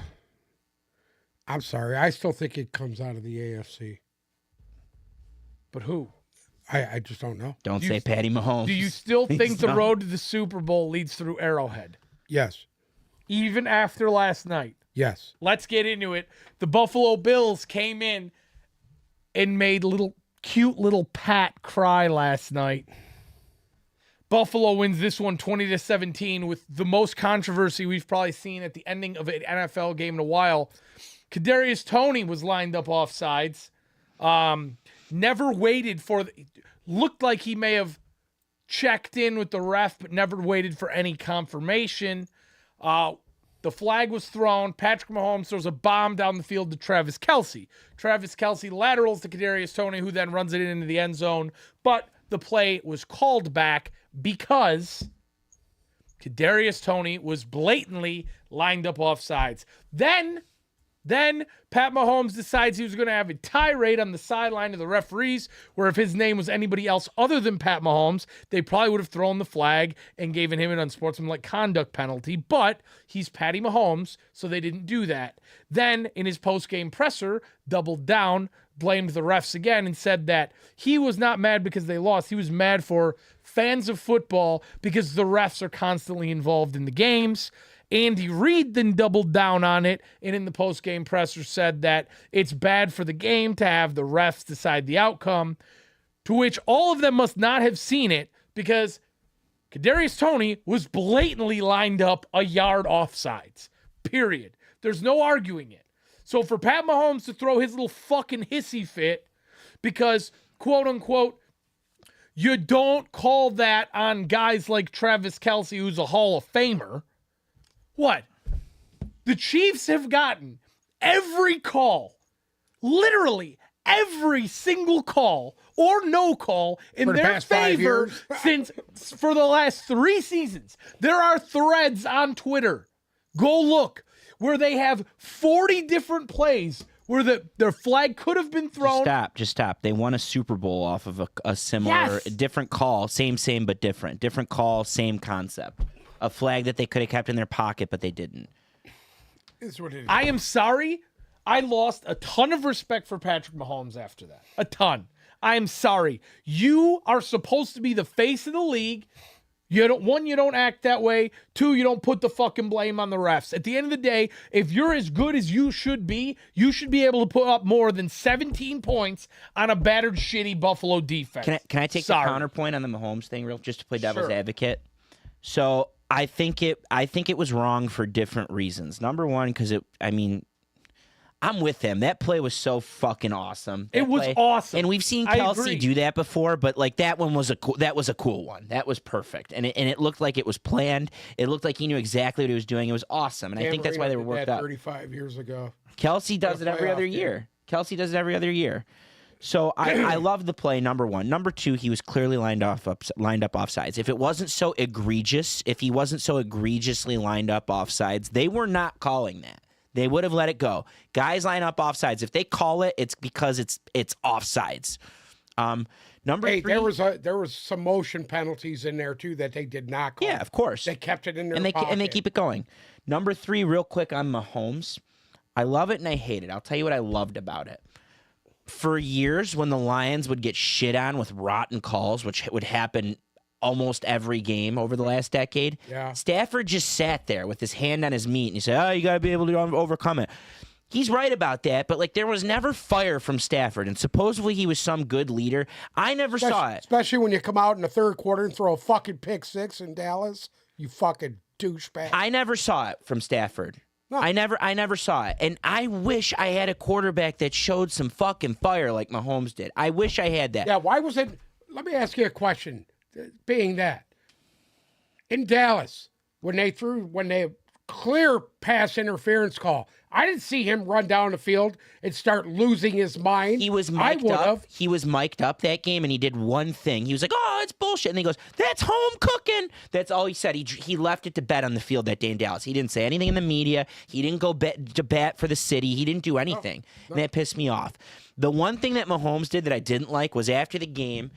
I'm sorry. I still think it comes out of the AFC. But who? I just don't know. Don't say Patty Mahomes. Do you still think Please the don't. road to the Super Bowl leads through Arrowhead? Yes. Even after last night? Yes. Let's get into it. The Buffalo Bills came in and made cute little Pat cry last night. Buffalo wins this one 20-17 with the most controversy we've probably seen at the ending of an NFL game in a while. Kadarius Toney was lined up off sides. Never waited looked like he may have checked in with the ref, but never waited for any confirmation. The flag was thrown. Patrick Mahomes throws a bomb down the field to Travis Kelce. Travis Kelce laterals to Kadarius Toney, who then runs it into the end zone. But the play was called back because Kadarius Toney was blatantly lined up off sides. Then Pat Mahomes decides he was going to have a tirade on the sideline to the referees, where if his name was anybody else other than Pat Mahomes, they probably would have thrown the flag and given him an unsportsmanlike conduct penalty. But he's Patty Mahomes, so they didn't do that. Then, in his post-game presser, doubled down, blamed the refs again, and said that he was not mad because they lost. He was mad for fans of football because the refs are constantly involved in the games. Andy Reid then doubled down on it, and in the post-game presser said that it's bad for the game to have the refs decide the outcome, to which all of them must not have seen it because Kadarius Toney was blatantly lined up a yard offsides, period. There's no arguing it. So for Pat Mahomes to throw his little fucking hissy fit because, quote-unquote, you don't call that on guys like Travis Kelce, who's a Hall of Famer. What? The Chiefs have gotten every call, literally every single call or no call in their past 5 favor years. for the last 3 seasons. There are threads on Twitter. Go look where they have 40 different plays where their flag could have been thrown. Just stop. They won a Super Bowl off of a similar, different call, same but different. Different call, same concept. A flag that they could have kept in their pocket, but they didn't. It's what it is. I am sorry. I lost a ton of respect for Patrick Mahomes after that. A ton. I am sorry. You are supposed to be the face of the league. You don't act that way. 2, you don't put the fucking blame on the refs. At the end of the day, if you're as good as you should be able to put up more than 17 points on a battered, shitty Buffalo defense. Can I take the counterpoint on the Mahomes thing, just to play devil's advocate? So I think it was wrong for different reasons. Number one, because I'm with him. That play was so fucking awesome. It was awesome. And we've seen Kelce do that before, but like that one was a cool one. That was perfect. And it looked like it was planned. It looked like he knew exactly what he was doing. It was awesome. And I think that's why they were worked up. 35 years ago. Kelce does it every other year. So I love the play, number one. Number two, he was clearly lined up offsides. If he wasn't so egregiously lined up offsides, they were not calling that. They would have let it go. Guys line up offsides. If they call it, it's because it's offsides. Number Hey, 3. there was some motion penalties in there too that they did not call. Yeah, of course. They kept it in their and they pocket. keep it going. Number 3, real quick on Mahomes. I love it and I hate it. I'll tell you what I loved about it. For years, when the Lions would get shit on with rotten calls, which would happen almost every game over the last decade, Yeah. Stafford just sat there with his hand on his meat and he said, "Oh, you got to be able to overcome it." He's right about that, but like there was never fire from Stafford, and supposedly he was some good leader. I never saw it. Especially when you come out in the third quarter and throw a fucking pick 6 in Dallas. You fucking douchebag. I never saw it from Stafford. No. I never saw it. And I wish I had a quarterback that showed some fucking fire like Mahomes did. I wish I had that. Yeah, why was it? Let me ask you a question. Being that in Dallas, when they clear pass interference call, I didn't see him run down the field and start losing his mind. He was I mic'd would up. have. He was mic'd up that game, and he did one thing. He was like, "Oh, it's bullshit," and he goes, "That's home cooking." That's all he said. He left it to bet on the field that day in Dallas. He didn't say anything in the media. He didn't go to bat for the city. He didn't do anything, and that pissed me off. The one thing that Mahomes did that I didn't like was after the game.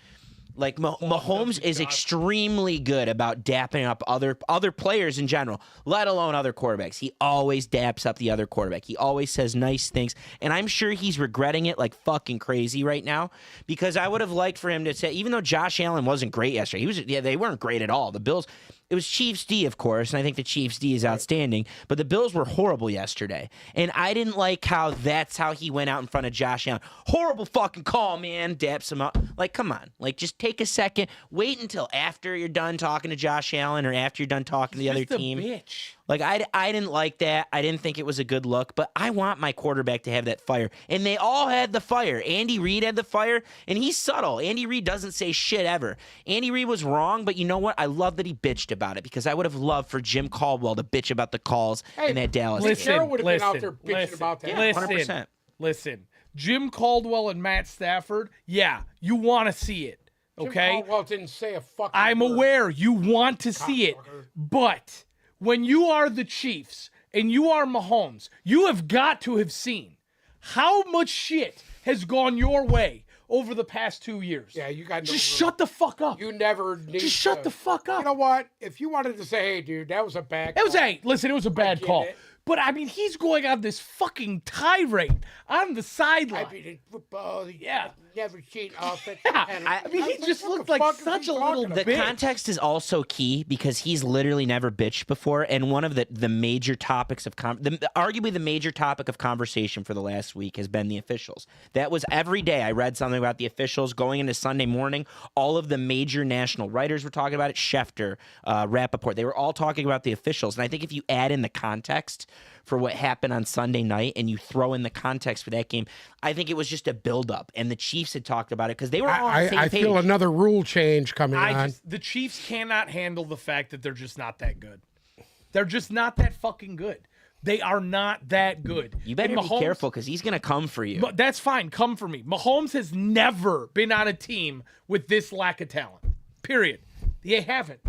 Like Mahomes is extremely good about dapping up other players in general, let alone other quarterbacks. He always daps up the other quarterback. He always says nice things, and I'm sure he's regretting it like fucking crazy right now because I would have liked for him to say, even though Josh Allen wasn't great yesterday, they weren't great at all. The Bills. It was Chiefs D, of course, and I think the Chiefs D is outstanding, but the Bills were horrible yesterday. And I didn't like how that's how he went out in front of Josh Allen. Horrible fucking call, man. Daps him up. Like, come on. Like, just take a second. Wait until after you're done talking to Josh Allen or after you're done talking to the other team. Bitch. Like, I didn't like that. I didn't think it was a good look, but I want my quarterback to have that fire. And they all had the fire. Andy Reid had the fire, and he's subtle. Andy Reid doesn't say shit ever. Andy Reid was wrong, but you know what? I love that he bitched about it because I would have loved for Jim Caldwell to bitch about the calls in that Dallas game. Sarah would have been out there bitching about that. Yeah, 100%. Listen. Jim Caldwell and Matt Stafford, yeah, you want to see it, okay? Jim Caldwell didn't say a fucking I'm word. aware you want to see it, but when you are the Chiefs and you are Mahomes, you have got to have seen how much shit has gone your way over the past 2 years. Yeah, you got no Just room. shut the fuck up. You never need Just shut to- the fuck up. You know what? If you wanted to say, "Hey, dude, that was a bad It was call," listen, it was a bad get call. it. But I mean, he's going on this fucking tirade on the sideline. I mean, in football, Yeah. never seen offensive Yeah. penalty. I mean, he was just what looked the like fuck is such he a little talking The about? bitch. context is also key because he's literally never bitched before, and one of the major topics of arguably the major topic of conversation for the last week has been the officials. That was every day I read something about the officials going into Sunday morning. All of the major national writers were talking about it. Schefter, Rappaport, they were all talking about the officials, and I think if you add in the context for what happened on Sunday night and you throw in the context for that game, I think it was just a buildup, and the Chiefs had talked about it because they were all on the same I page. feel another rule change coming on. The Chiefs cannot handle the fact that they're just not that good. They're just not that fucking good. They are not that good. You better And be Mahomes- careful because he's going to come for you. But that's fine. Come for me. Mahomes has never been on a team with this lack of talent. Period. They haven't.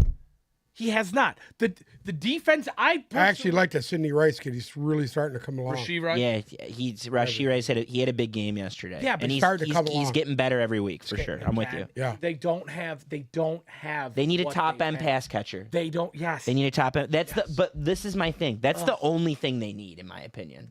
He has not. The defense. I actually like that Sidney Rice kid. He's really starting to come along. Rasheed Rice. Yeah, Rashee Rice had a big game yesterday. Yeah, but and he's starting to come he's along. getting better every week for sure. I'm with you. Yeah. They don't have. They They need a what top they end have. pass catcher. They don't. Yes. They need a top end. But this is my thing. That's the only thing they need, in my opinion.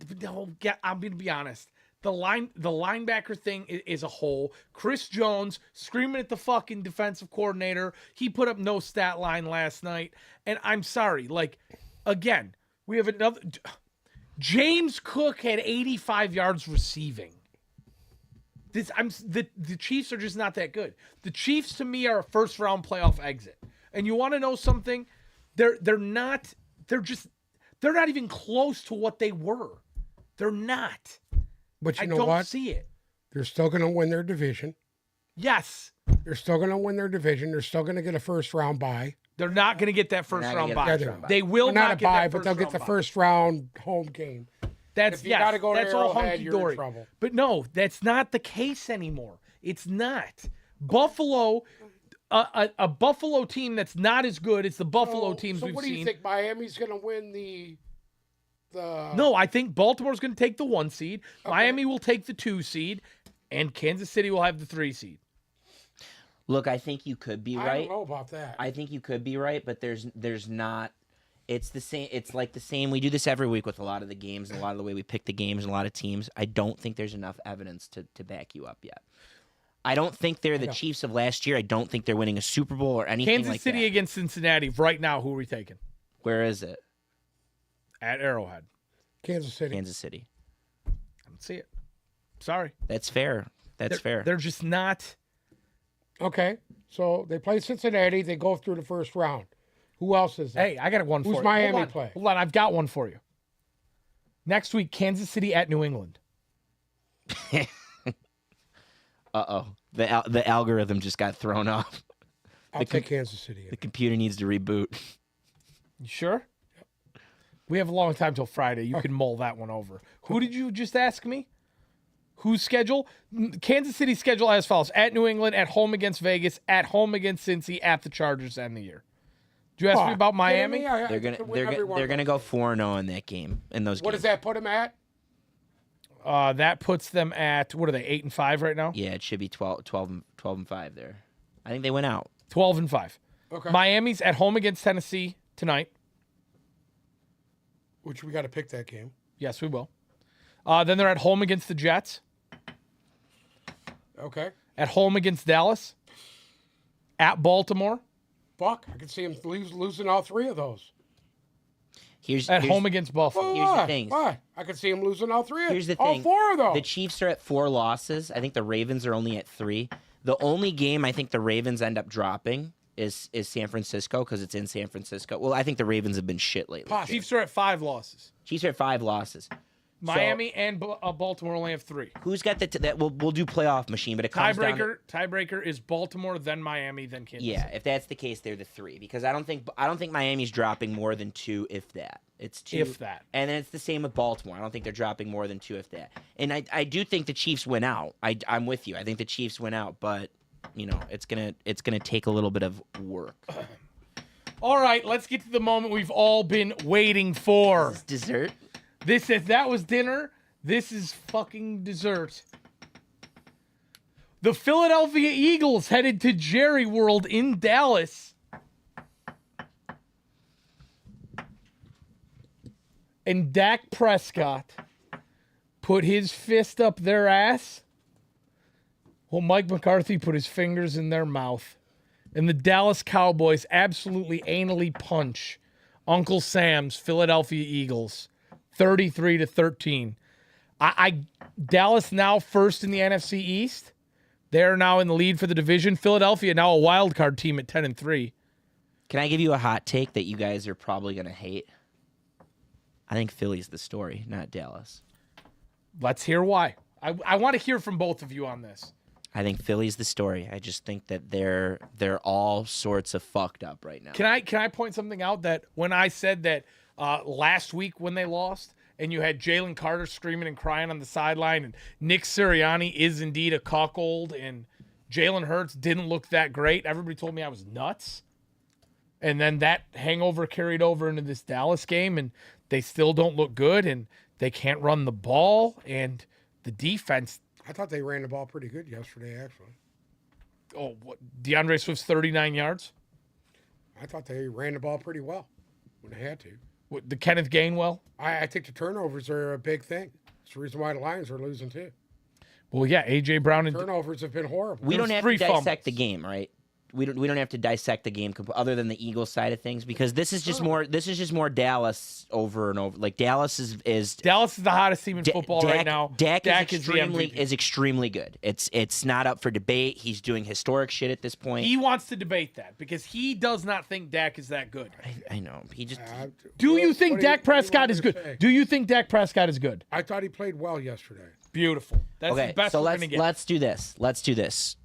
I'm going to be honest. The linebacker thing is a hole. Chris Jones screaming at the fucking defensive coordinator. He put up no stat line last night. And I'm sorry. Like, again, we have another. James Cook had 85 yards receiving. The Chiefs are just not that good. The Chiefs, to me, are a first round playoff exit. And you want to know something? They're not even close to what they were. They're not. But you I know don't what? see it. They're still going to win their division. Yes. They're still going to win their division. They're still going to get a first round bye. They're not going to get that first not round gonna bye. get a first round They will Well, not not a get bye, that but they'll get the bye. first round home game. That's If you gotta go to that's all Arrowhead, hunky you're in dory. trouble. But no, that's not the case anymore. It's not. Buffalo, a Buffalo team that's not as good as the Buffalo teams so we've what do you seen. think? Miami's going to win the No, I think Baltimore's going to take the 1 seed. Miami will take the 2 seed, and Kansas City will have the 3 seed. Look, I think you could be I right. don't know about that. I think you could be right, but there's not. It's the same. It's like the same. We do this every week with a lot of the games and a lot of the way we pick the games and a lot of teams. I don't think there's enough evidence to back you up yet. I don't think they're the Chiefs of last year. I don't think they're winning a Super Bowl or anything Kansas like City that. against Cincinnati right now. Who are we taking? Where is it? At Arrowhead. Kansas City. Kansas City. I don't see it. Sorry. That's fair. That's fair. They're just not. Okay, so they play Cincinnati. They go through the first round. Who else is there? Hey, I got one for you. Who's Miami Hold on. play? Hold on, I've got one for you. Next week, Kansas City at New England. Uh-oh. The algorithm just got thrown off. I'll take Kansas City. The computer needs to reboot. You sure? We have a long time till Friday. You can mull that one over. Who did you just ask me? Whose schedule? Kansas City's schedule as follows. At New England, at home against Vegas, at home against Cincy, at the Chargers to end the year. Do you ask me about Miami? They're gonna go 4-0 in that game. In those What games. does that put them at? That puts them at, what are they, 8-5 right now? Yeah, it should be 12 and 5 there. I think they went out. 12-5. Okay. Miami's at home against Tennessee tonight. Which we got to pick that game. Yes, we will. Then they're at home against the Jets. Okay. At home against Dallas. At Baltimore. Fuck, I can see him losing all three of those. At home against Buffalo. Here's the thing. Why? I can see him losing all three. Here's the all thing. four of those. The Chiefs are at 4 losses. I think the Ravens are only at 3. The only game I think the Ravens end up dropping is San Francisco because it's in San Francisco. Well, I think the Ravens have been shit lately. Chiefs are at 5 losses. Chiefs are at 5 losses. Miami and Baltimore only have 3. Who's got that? We'll do playoff machine, but it comes down to, Tiebreaker is Baltimore, then Miami, then Kansas. yeah. City. If that's the case, they're the 3 because I don't think Miami's dropping more than 2, if that. It's 2, If that. and then it's the same with Baltimore. I don't think they're dropping more than 2, if that. And I do think the Chiefs win out. I'm with you. I think the Chiefs win out, but it's gonna take a little bit of work. All right, let's get to the moment we've all been waiting for. Is this dessert? If that was dinner, this is fucking dessert. The Philadelphia Eagles headed to Jerry World in Dallas. And Dak Prescott put his fist up their ass. Well, Mike McCarthy put his fingers in their mouth. And the Dallas Cowboys absolutely anally punch Uncle Sam's Philadelphia Eagles 33-13. Dallas now first in the NFC East. They're now in the lead for the division. Philadelphia now a wild card team at 10-3. Can I give you a hot take that you guys are probably gonna hate? I think Philly's the story, not Dallas. Let's hear why. I want to hear from both of you on this. I think Philly's the story. I just think that they're all sorts of fucked up right now. Can I point something out that when I said that last week when they lost and you had Jalen Carter screaming and crying on the sideline and Nick Sirianni is indeed a cuckold and Jalen Hurts didn't look that great, everybody told me I was nuts. And then that hangover carried over into this Dallas game and they still don't look good and they can't run the ball and the defense. I thought they ran the ball pretty good yesterday, actually. Oh, what? DeAndre Swift's 39 yards? I thought they ran the ball pretty well when they had to. What, the Kenneth Gainwell? I think the turnovers are a big thing. It's the reason why the Lions are losing, too. Well, yeah, A.J. Brown and Turnovers have been horrible. We don't have to 3 dissect fumbles. the game, right? We don't have to dissect the game other than the Eagles side of things because this is just more Dallas over and over. Like Dallas is Dallas is the hottest team in football right now. Dak is the MVP. is extremely good. It's not up for debate. He's doing historic shit at this point. He wants to debate that because he does not think Dak is that good. I know. He just Do you think Dak Prescott is good? Say? Do you think Dak Prescott is good? I thought he played well yesterday. Beautiful. That's okay. the best So we're going to get. let's do this.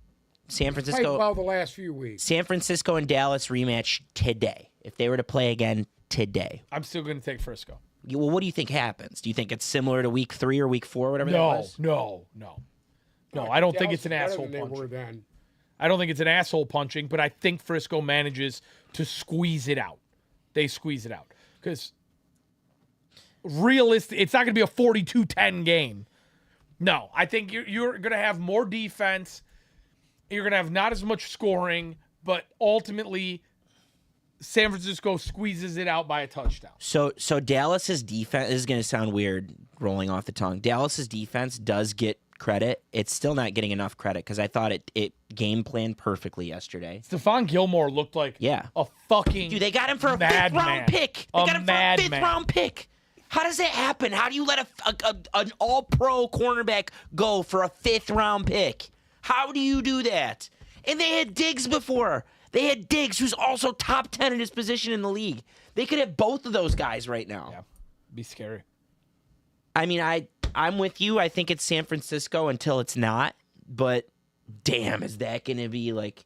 San Played Francisco, well the last few weeks. San Francisco and Dallas rematch today. If they were to play again today, I'm still going to take Frisco. well, what do you think happens? Do you think it's similar to Week 3 or Week 4, whatever that was? No. I don't think Dallas it's an is better asshole than they punch. were then. I don't think it's an asshole punching, but I think Frisco manages to squeeze it out. They squeeze it out because realistic. It's not going to be a 42-10 game. No, I think you're going to have more defense. You're going to have not as much scoring, but ultimately San Francisco squeezes it out by a touchdown. So Dallas's defense, this is going to sound weird rolling off the tongue. Dallas's defense does get credit. It's still not getting enough credit because I thought it game planned perfectly yesterday. Stephon Gilmore looked like a fucking Dude, they got him for a madman. 5th round pick. They got him for a 5th round pick. How does that happen? How do you let an all-pro cornerback go for a 5th round pick? How do you do that? And they had Diggs before. They had Diggs, who's also top 10 in his position in the league. They could have both of those guys right now. Yeah, be scary. I mean, I'm with you. I think it's San Francisco until it's not. But damn, is that going to be like...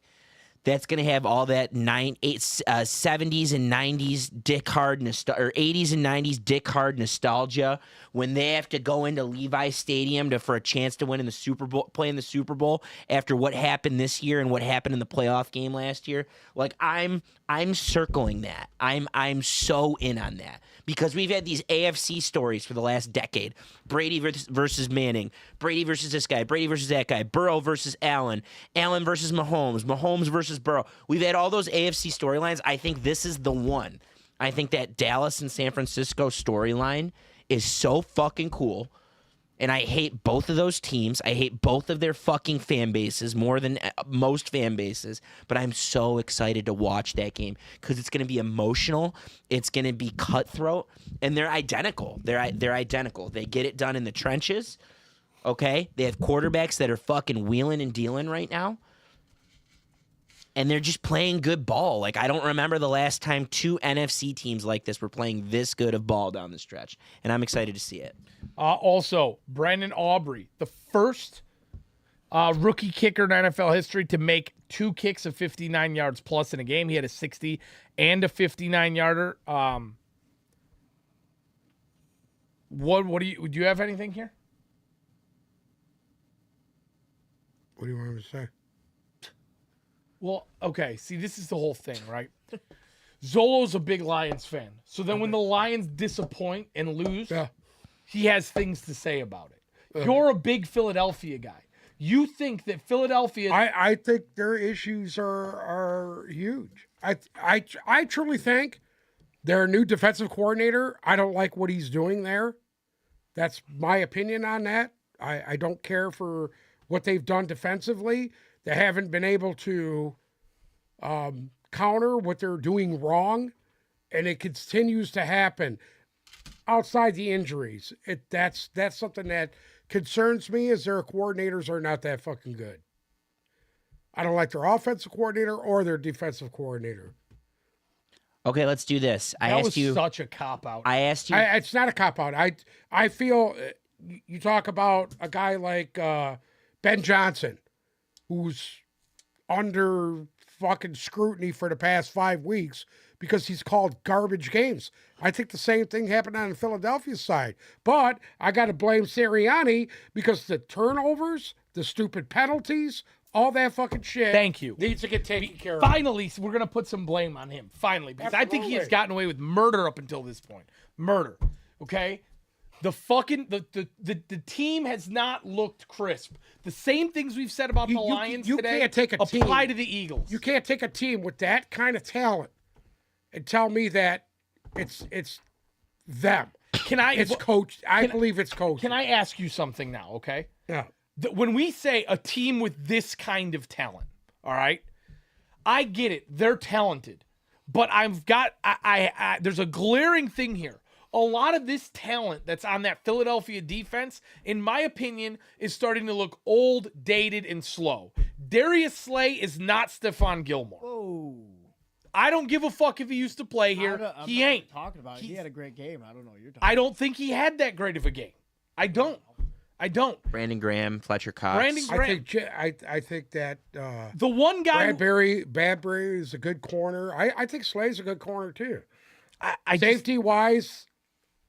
That's going to have all that 70s and 90s dick hard or 80s and 90s dick hard nostalgia when they have to go into Levi Stadium for a chance to win in the Super Bowl, play in the Super Bowl after what happened this year and what happened in the playoff game last year. Like I'm circling that. I'm so in on that because we've had these AFC stories for the last decade. Brady versus Manning, Brady versus this guy, Brady versus that guy, Burrow versus Allen, Allen versus Mahomes, Mahomes versus Burrow. We've had all those AFC storylines. I think this is the one. I think that Dallas and San Francisco storyline is so fucking cool. And I hate both of those teams. I hate both of their fucking fan bases more than most fan bases. But I'm so excited to watch that game because it's going to be emotional. It's going to be cutthroat. And they're identical. They're identical. They get it done in the trenches. Okay? They have quarterbacks that are fucking wheeling and dealing right now. And they're just playing good ball. Like, I don't remember the last time 2 NFC teams like this were playing this good of ball down the stretch. And I'm excited to see it. Also, Brandon Aubrey, the first rookie kicker in NFL history to make 2 kicks of 59 yards plus in a game. He had a 60 and a 59-yarder. What do you have anything here? What do you want me to say? Well, okay. See, this is the whole thing, right? Zolo's a big Lions fan. So then when the Lions disappoint and lose, he has things to say about it. You're a big Philadelphia guy. You think that Philadelphia... I think their issues are huge. I truly think their new defensive coordinator, I don't like what he's doing there. That's my opinion on that. I don't care for what they've done defensively. They haven't been able to counter what they're doing wrong, and it continues to happen outside the injuries. That's something that concerns me is their coordinators are not that fucking good. I don't like their offensive coordinator or their defensive coordinator. Okay, let's do this. That was such a cop-out. I asked you. It's not a cop-out. I feel you talk about a guy like Ben Johnson, who's under fucking scrutiny for the past 5 weeks because he's called garbage games. I think the same thing happened on the Philadelphia side. But I got to blame Sirianni because the turnovers, the stupid penalties, all that fucking shit Thank you. needs to get taken care of. Finally, we're going to put some blame on him. Finally. Because I think he has gotten away with murder up until this point. Murder. Okay? The fucking the team has not looked crisp. The same things we've said about the Lions today can't take a apply team. to the Eagles. You can't take a team with that kind of talent and tell me that it's them. It's coached. I believe it's coached. Can I ask you something now, okay? Yeah. When we say a team with this kind of talent, all right? I get it. They're talented. But there's a glaring thing here. A lot of this talent that's on that Philadelphia defense, in my opinion, is starting to look old, dated, and slow. Darius Slay is not Stephon Gilmore. Whoa. I don't give a fuck if he used to play here. He ain't. Talking about it. He had a great game. I don't know what you're talking I don't think he had that great of a game. I don't. Brandon Graham, Fletcher Cox. I think that the one guy Bradbury is a good corner. I think Slay's a good corner too. Safety wise,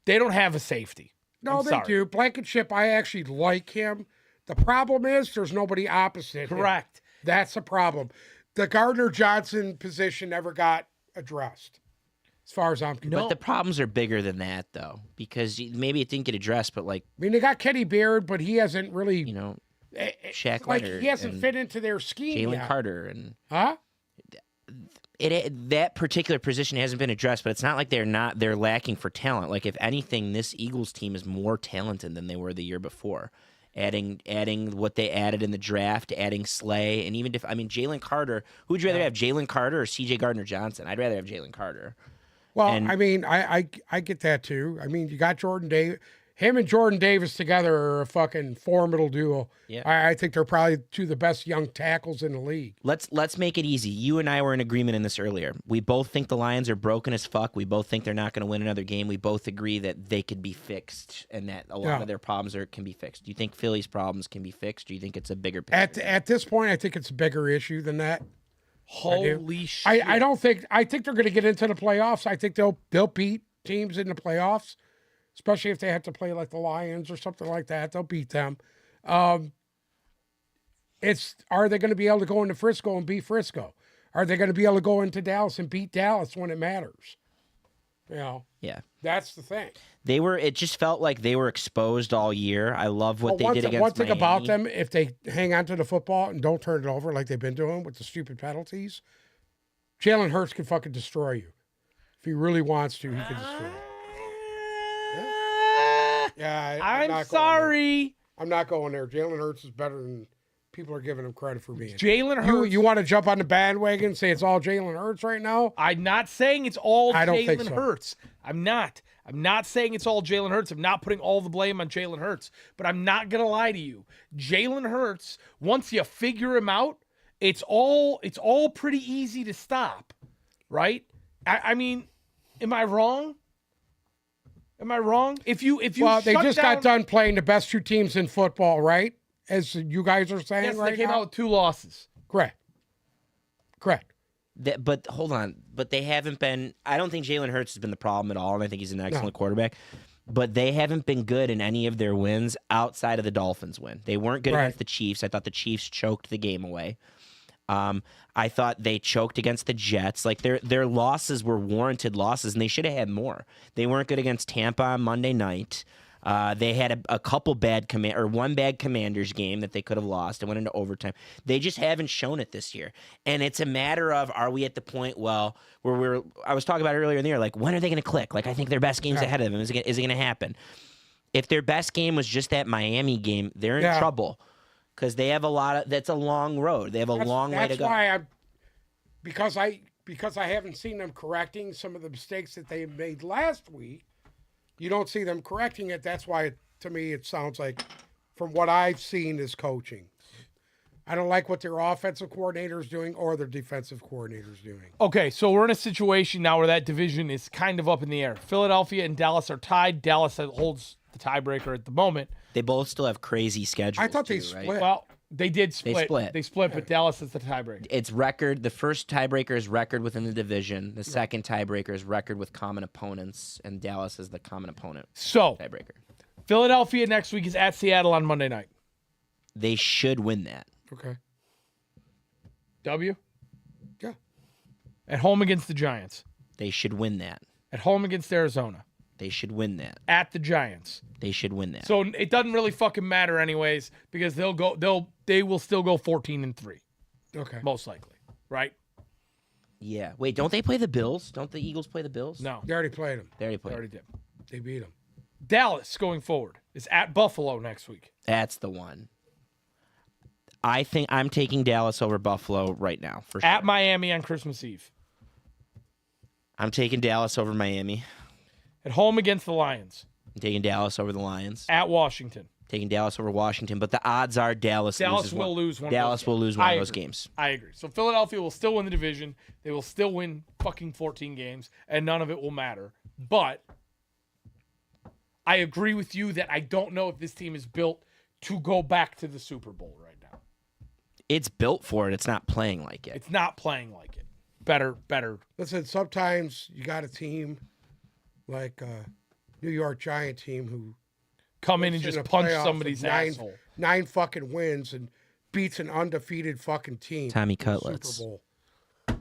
they don't have a safety. No, they do. Blankenship, I actually like him. The problem is there's nobody opposite him. Correct. That's a problem. The Gardner-Johnson position never got addressed, as far as I'm concerned. But the problems are bigger than that, though, because maybe it didn't get addressed, but like... I mean, they got Kenny Baird, but he hasn't really... Shaq like Leonard he hasn't and fit into their scheme Jalen yet. Carter and Huh? that particular position hasn't been addressed, but it's not like they're lacking for talent. Like if anything, this Eagles team is more talented than they were the year before. Adding what they added in the draft, adding Slay, and even Jalen Carter. Who would you rather have, Jalen Carter or C.J. Gardner-Johnson? I'd rather have Jalen Carter. Well, And- I mean, I get that too. I mean, you got Jordan Davis. Him and Jordan Davis together are a fucking formidable duo. Yeah. I think they're probably two of the best young tackles in the league. Let's make it easy. You and I were in agreement in this earlier. We both think the Lions are broken as fuck. We both think they're not going to win another game. We both agree that they could be fixed and that a lot of their problems can be fixed. Do you think Philly's problems can be fixed? Or do you think it's a bigger picture? At this point, I think it's a bigger issue than that. Holy shit! I don't think. I think they're going to get into the playoffs. I think they'll beat teams in the playoffs, especially if they have to play like the Lions or something like that. They'll beat them. It's are they going to be able to go into Frisco and beat Frisco? Are they going to be able to go into Dallas and beat Dallas when it matters? You know, Yeah. that's the thing. It just felt like they were exposed all year. I love what they did against One thing Miami. about them, if they hang on to the football and don't turn it over like they've been doing with the stupid penalties, Jalen Hurts can fucking destroy you. If he really wants to, he can destroy you. Yeah, I'm not going sorry. there. I'm not going there. Jalen Hurts is better than people are giving him credit for being. Jalen Hurts. You want to jump on the bandwagon and say it's all Jalen Hurts right now? I'm not saying it's all I don't think Jalen so. Hurts. I'm not saying it's all Jalen Hurts. I'm not putting all the blame on Jalen Hurts. But I'm not gonna lie to you. Jalen Hurts, once you figure him out, it's all pretty easy to stop, right? I mean, am I wrong? Am I wrong? If you Well, they shut just down, got done playing the best two teams in football, right? As you guys are saying yes, right they came now. out with 2 losses. Correct. But hold on. But they haven't been. I don't think Jalen Hurts has been the problem at all, and I think he's an excellent quarterback. But they haven't been good in any of their wins outside of the Dolphins win. They weren't good Right. against the Chiefs. I thought the Chiefs choked the game away. I thought they choked against the Jets. Like their losses were warranted losses, and they should have had more. They weren't good against Tampa on Monday night. They had a couple one bad Commanders game that they could have lost and went into overtime. They just haven't shown it this year. And it's a matter of, are we at the point, where I was talking about earlier in the year, like, when are they going to click? Like, I think their best game's ahead of them. Is it going to happen? If their best game was just that Miami game, they're in trouble because they have that's a long road. They have a long way to go. That's why because I haven't seen them correcting some of the mistakes that they made last week. You don't see them correcting it. That's why, to me, it sounds like, from what I've seen, is coaching. I don't like what their offensive coordinator is doing or their defensive coordinator is doing. Okay, so we're in a situation now where that division is kind of up in the air. Philadelphia and Dallas are tied. Dallas holds the tiebreaker at the moment. They both still have crazy schedules. I thought they too, split. right? Well, they did split. split. They split, but Dallas is the tiebreaker. It's record. The first tiebreaker is record within the division. The second tiebreaker is record with common opponents, and Dallas is the common opponent So, tiebreaker. Philadelphia next week is at Seattle on Monday night. They should win that. Okay. W? Yeah. At home against the Giants. They should win that. At home against Arizona. They should win that. At the Giants. They should win that. So it doesn't really fucking matter anyways because they will still go 14-3 Okay. most likely, right? Yeah. Wait, don't they play the Bills? Don't the Eagles play the Bills? No, They already played them. They already they played. already did. They beat them. Dallas going forward is at Buffalo next week. That's the one. I think I'm taking Dallas over Buffalo right now for sure. At Miami on Christmas Eve. I'm taking Dallas over Miami. At home against the Lions. I'm taking Dallas over the Lions. At Washington. Taking Dallas over Washington, but the odds are Dallas will lose one. Dallas will lose one of those games. I agree. So Philadelphia will still win the division. They will still win fucking 14 games, and none of it will matter. But I agree with you that I don't know if this team is built to go back to the Super Bowl right now. It's built for it. It's not playing like it. It's not playing like it. Better. Listen, sometimes you got a team like New York Giant team who Come in and in just the punch playoffs somebody's with asshole. nine fucking wins and beats an undefeated fucking team. Tommy in the Cutlets. Super Bowl.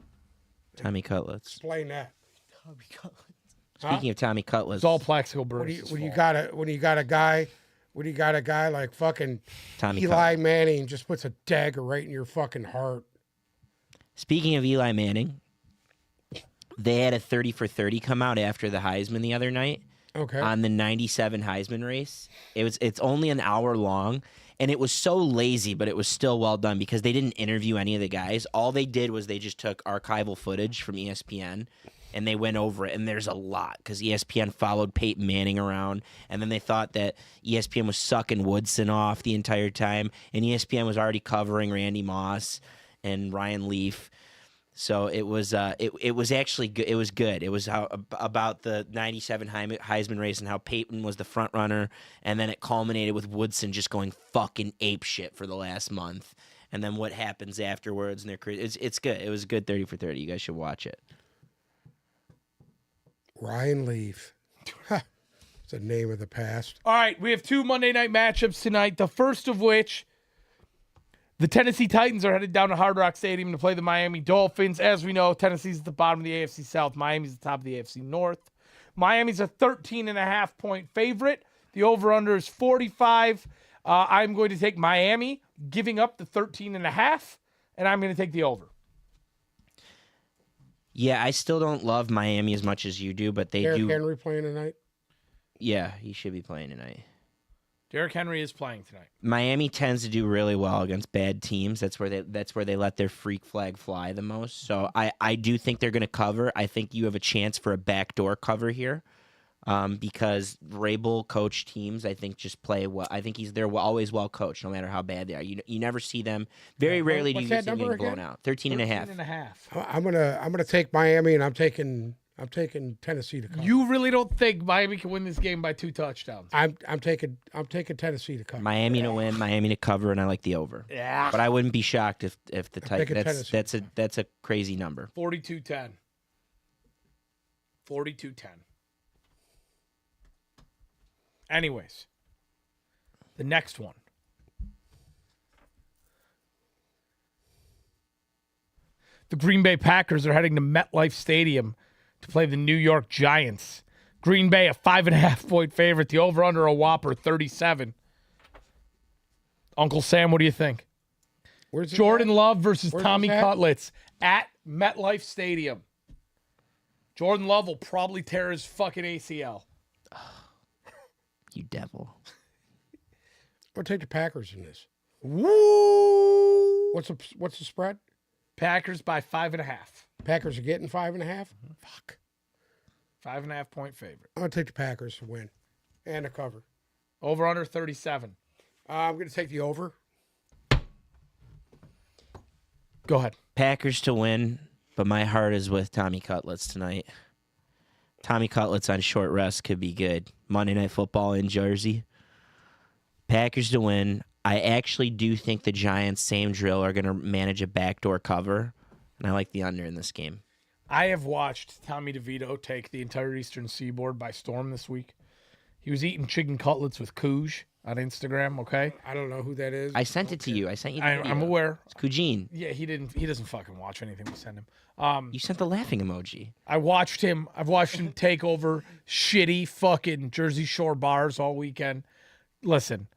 Tommy Cutlets. Explain that. Speaking of Tommy Cutlets, It's all Plaxico When Burns. you got a guy when you got a guy like fucking Tommy Eli Manning just puts a dagger right in your fucking heart. Speaking of Eli Manning, they had a 30 for 30 come out after the Heisman the other night Okay. on the 97 Heisman race. It's only an hour long, and it was so lazy, but it was still well done because they didn't interview any of the guys. All they did was they just took archival footage from ESPN and they went over it, and there's a lot because ESPN followed Peyton Manning around, and then they thought that ESPN was sucking Woodson off the entire time, and ESPN was already covering Randy Moss and Ryan Leaf. So it was actually good. It was good. It was about the 97 Heisman race and how Peyton was the front runner, and then it culminated with Woodson just going fucking ape shit for the last month, and then what happens afterwards and their career. It's good. It was a good 30 for 30. You guys should watch it. Ryan Leaf. It's the name of the past. All right, we have 2 Monday night matchups tonight. The first of which, the Tennessee Titans are headed down to Hard Rock Stadium to play the Miami Dolphins. As we know, Tennessee's at the bottom of the AFC South. Miami's at the top of the AFC North. Miami's a 13.5-point favorite. The over-under is 45. I'm going to take Miami, giving up the 13.5, and I'm going to take the over. Yeah, I still don't love Miami as much as you do, but they Derrick do. Henry playing tonight. Yeah, he should be playing tonight. Derrick Henry is playing tonight. Miami tends to do really well against bad teams. That's where they let their freak flag fly the most. So I do think they're going to cover. I think you have a chance for a backdoor cover here, because Rabel coach teams I think just play well. I think they're always well coached no matter how bad they are. You never see them. Very rarely do you see them getting blown out. 13.5. I'm gonna take Miami, and I'm taking Tennessee to cover. You really don't think Miami can win this game by 2 touchdowns? I'm taking Tennessee to cover. Miami to win, Miami to cover, and I like the over. Yeah. But I wouldn't be shocked if the taking Titans. Tennessee. That's a crazy number. 42-10. 42-10. Anyways, the next one. The Green Bay Packers are heading to MetLife Stadium to play the New York Giants. Green Bay, a 5.5-point favorite. The over-under a whopper, 37. Uncle Sam, what do you think? Where's it Jordan at? Love versus Where's Tommy this at? Cutlets at MetLife Stadium. Jordan Love will probably tear his fucking ACL. You devil. I'll take the Packers in this. Woo! What's the spread? Packers by 5.5. Packers are getting 5.5. Fuck. 5.5-point favorite. I'm gonna take the Packers to win and a cover. Over under 37. I'm gonna take the over. Go ahead. Packers to win, but my heart is with Tommy Cutlets tonight. Tommy Cutlets on short rest could be good. Monday Night Football in Jersey. Packers to win. I actually do think the Giants, same drill, are going to manage a backdoor cover, and I like the under in this game. I have watched Tommy DeVito take the entire Eastern Seaboard by storm this week. He was eating chicken cutlets with Cooge on Instagram, okay? I don't know who that is. I sent it to you. I sent you the video. I'm aware. It's Cougine. Yeah, he doesn't fucking watch anything we send him. You sent the laughing emoji. I've watched him take over shitty fucking Jersey Shore bars all weekend. Listen,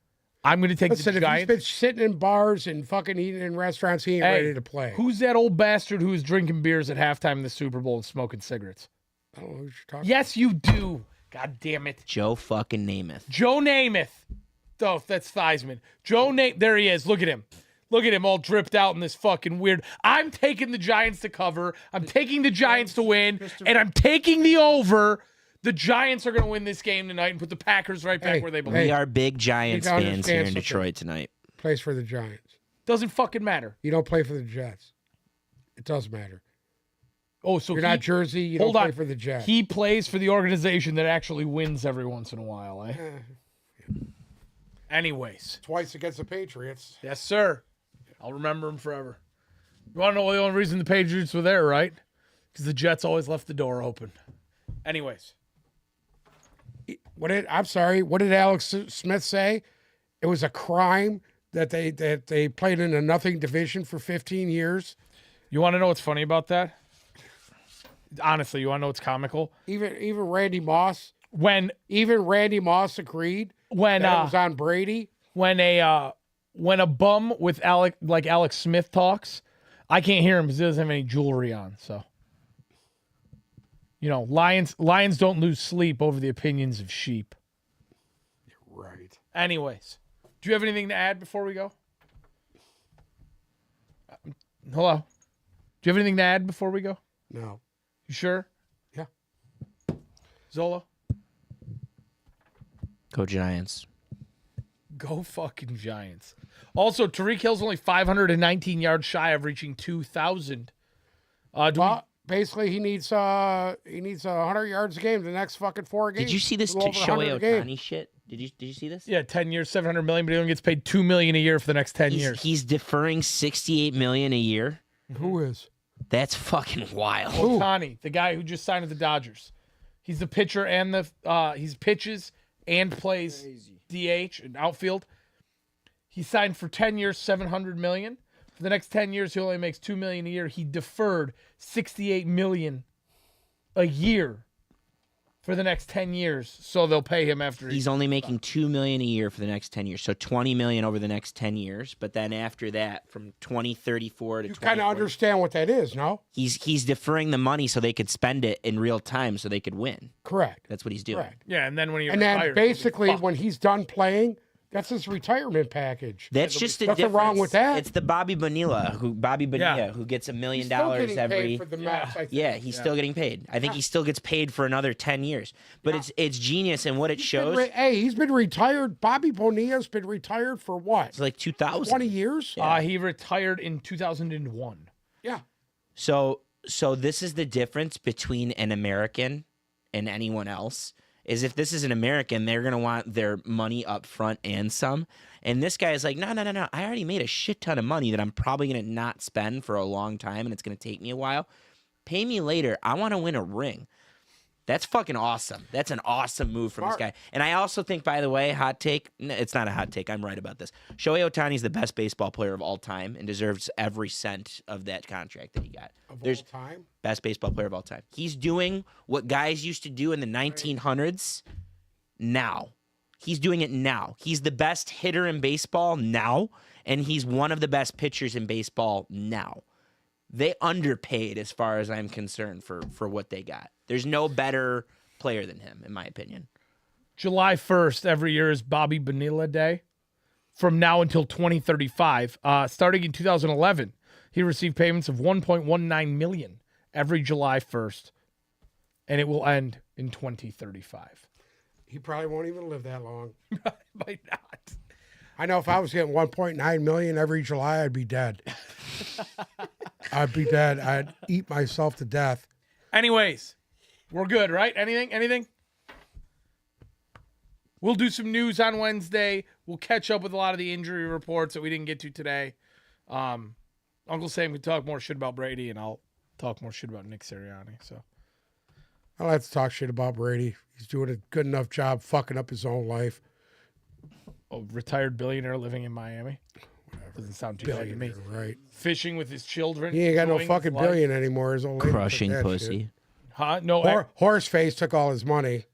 I'm going to take Listen, the if he's Giants. been sitting in bars and fucking eating in restaurants, he ain't Hey, ready to play. Who's that old bastard who was drinking beers at halftime in the Super Bowl and smoking cigarettes? I don't know who you're talking Yes, you do. God damn it. Joe fucking Namath. Joe Namath. Oh, that's Theismann. There he is. Look at him. Look at him all dripped out in this fucking weird. I'm taking the Giants to cover. I'm taking the Giants to win. And I'm taking the over. The Giants are going to win this game tonight and put the Packers right back Hey, where they belong. We are big Giants You gotta fans here in understand Detroit tonight. Plays for the Giants. Doesn't fucking matter. You don't play for the Jets. It does matter. Oh, so You're not Jersey. You don't hold play on. for the Jets. He plays for the organization that actually wins every once in a while, eh? Anyways. Twice against the Patriots. Yes, sir. I'll remember him forever. You want to know the only reason the Patriots were there, right? Because the Jets always left the door open. Anyways. I'm sorry. What did Alex Smith say? It was a crime that they played in a nothing division for 15 years. You want to know what's funny about that? Honestly, you want to know what's comical? Even Randy Moss When agreed. when That it was on Brady. when a bum with Alex Smith talks, I can't hear him because he doesn't have any jewelry on. So, lions don't lose sleep over the opinions of sheep. Right. Anyways, do you have anything to add before we go? Hello. Do you have anything to add before we go? No. You sure? Yeah. Zola? Go Giants. Go fucking Giants. Also, Tyreek Hill's only 519 yards shy of reaching 2,000. Well, basically, he needs 100 yards a game the next fucking 4 games. Did you see this A little over Shohei 100 a game. Ohtani shit? Did you see this? Yeah, 10 years, 700 million, but he only gets paid $2 million a year for the next 10 years. He's deferring $68 million a year. Who is? That's fucking wild. Ohtani, the guy who just signed with the Dodgers. He's the pitcher and he's pitches and plays DH and outfield. He signed for 10 years, $700 million. For the next 10 years, he only makes $2 million a year. He deferred $68 million a year for the next 10 years, so they'll pay him after He's only making $2 million a year for the next 10 years, so $20 million over the next 10 years. But then after that, from 2034 to You kind of 2040, understand what that is, no? he's deferring the money so they could spend it in real time, so they could win. Correct. That's what he's doing. Correct. Yeah, and then when he And retires, then basically, he'll be when he's done playing, that's his retirement package. That's just the Nothing difference. wrong with that. It's the Bobby Bonilla who gets $1 million He's still getting every. paid for the Mets, I think. Yeah, he's still getting paid. I think he still gets paid for another 10 years. But it's genius, and what it shows. He's been retired. Bobby Bonilla's been retired for what? It's like 2000. 20 years? he retired in 2001. Yeah. So this is the difference between an American and anyone else. Is if this is an American, they're gonna want their money up front and some. And this guy is like, no. I already made a shit ton of money that I'm probably gonna not spend for a long time, and it's gonna take me a while. Pay me later. I want to win a ring. That's fucking awesome. That's an awesome move from this guy. And I also think, by the way, hot take. It's not a hot take. I'm right about this. Shohei Ohtani is the best baseball player of all time and deserves every cent of that contract that he got. All time? Best baseball player of all time. He's doing what guys used to do in the 1900s now. He's doing it now. He's the best hitter in baseball now, and he's one of the best pitchers in baseball now. They underpaid as far as I'm concerned for what they got. There's no better player than him, in my opinion. July 1st every year is Bobby Bonilla Day. From now until 2035, starting in 2011, he received payments of $1.19 million every July 1st, and it will end in 2035. He probably won't even live that long. Might not. I know if I was getting 1.9 million every July, I'd be dead. I'd be dead. I'd eat myself to death. Anyways, we're good, right? Anything? We'll do some news on Wednesday. We'll catch up with a lot of the injury reports that we didn't get to today. Uncle Sam can talk more shit about Brady, and I'll talk more shit about Nick Sirianni. So I don't have to talk shit about Brady. He's doing a good enough job fucking up his own life. a retired billionaire living in Miami. Doesn't sound too bad to me. Right. Fishing with his children. He ain't got no enjoying fucking his life. billion anymore. His old lady took Crushing that pussy. shit. Huh? No. Horseface took all his money.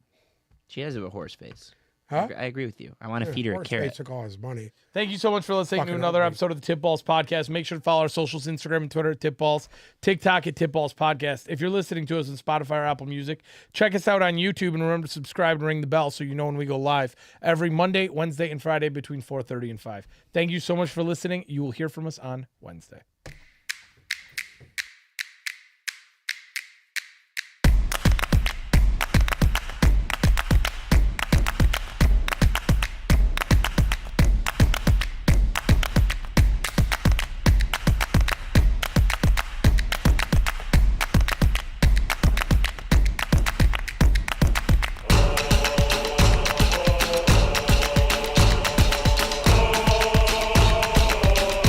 She has a horse face. Huh? I agree with you. I want to feed her a Horseface carrot. took all his money. Thank you so much for listening to Fucking another ugly. episode of the Tip Balls Podcast. Make sure to follow our socials, Instagram and Twitter at Tip Balls, TikTok at Tip Balls Podcast. If you're listening to us on Spotify or Apple Music, check us out on YouTube and remember to subscribe and ring the bell so you know when we go live every Monday, Wednesday, and Friday between 4:30 and 5. Thank you so much for listening. You will hear from us on Wednesday.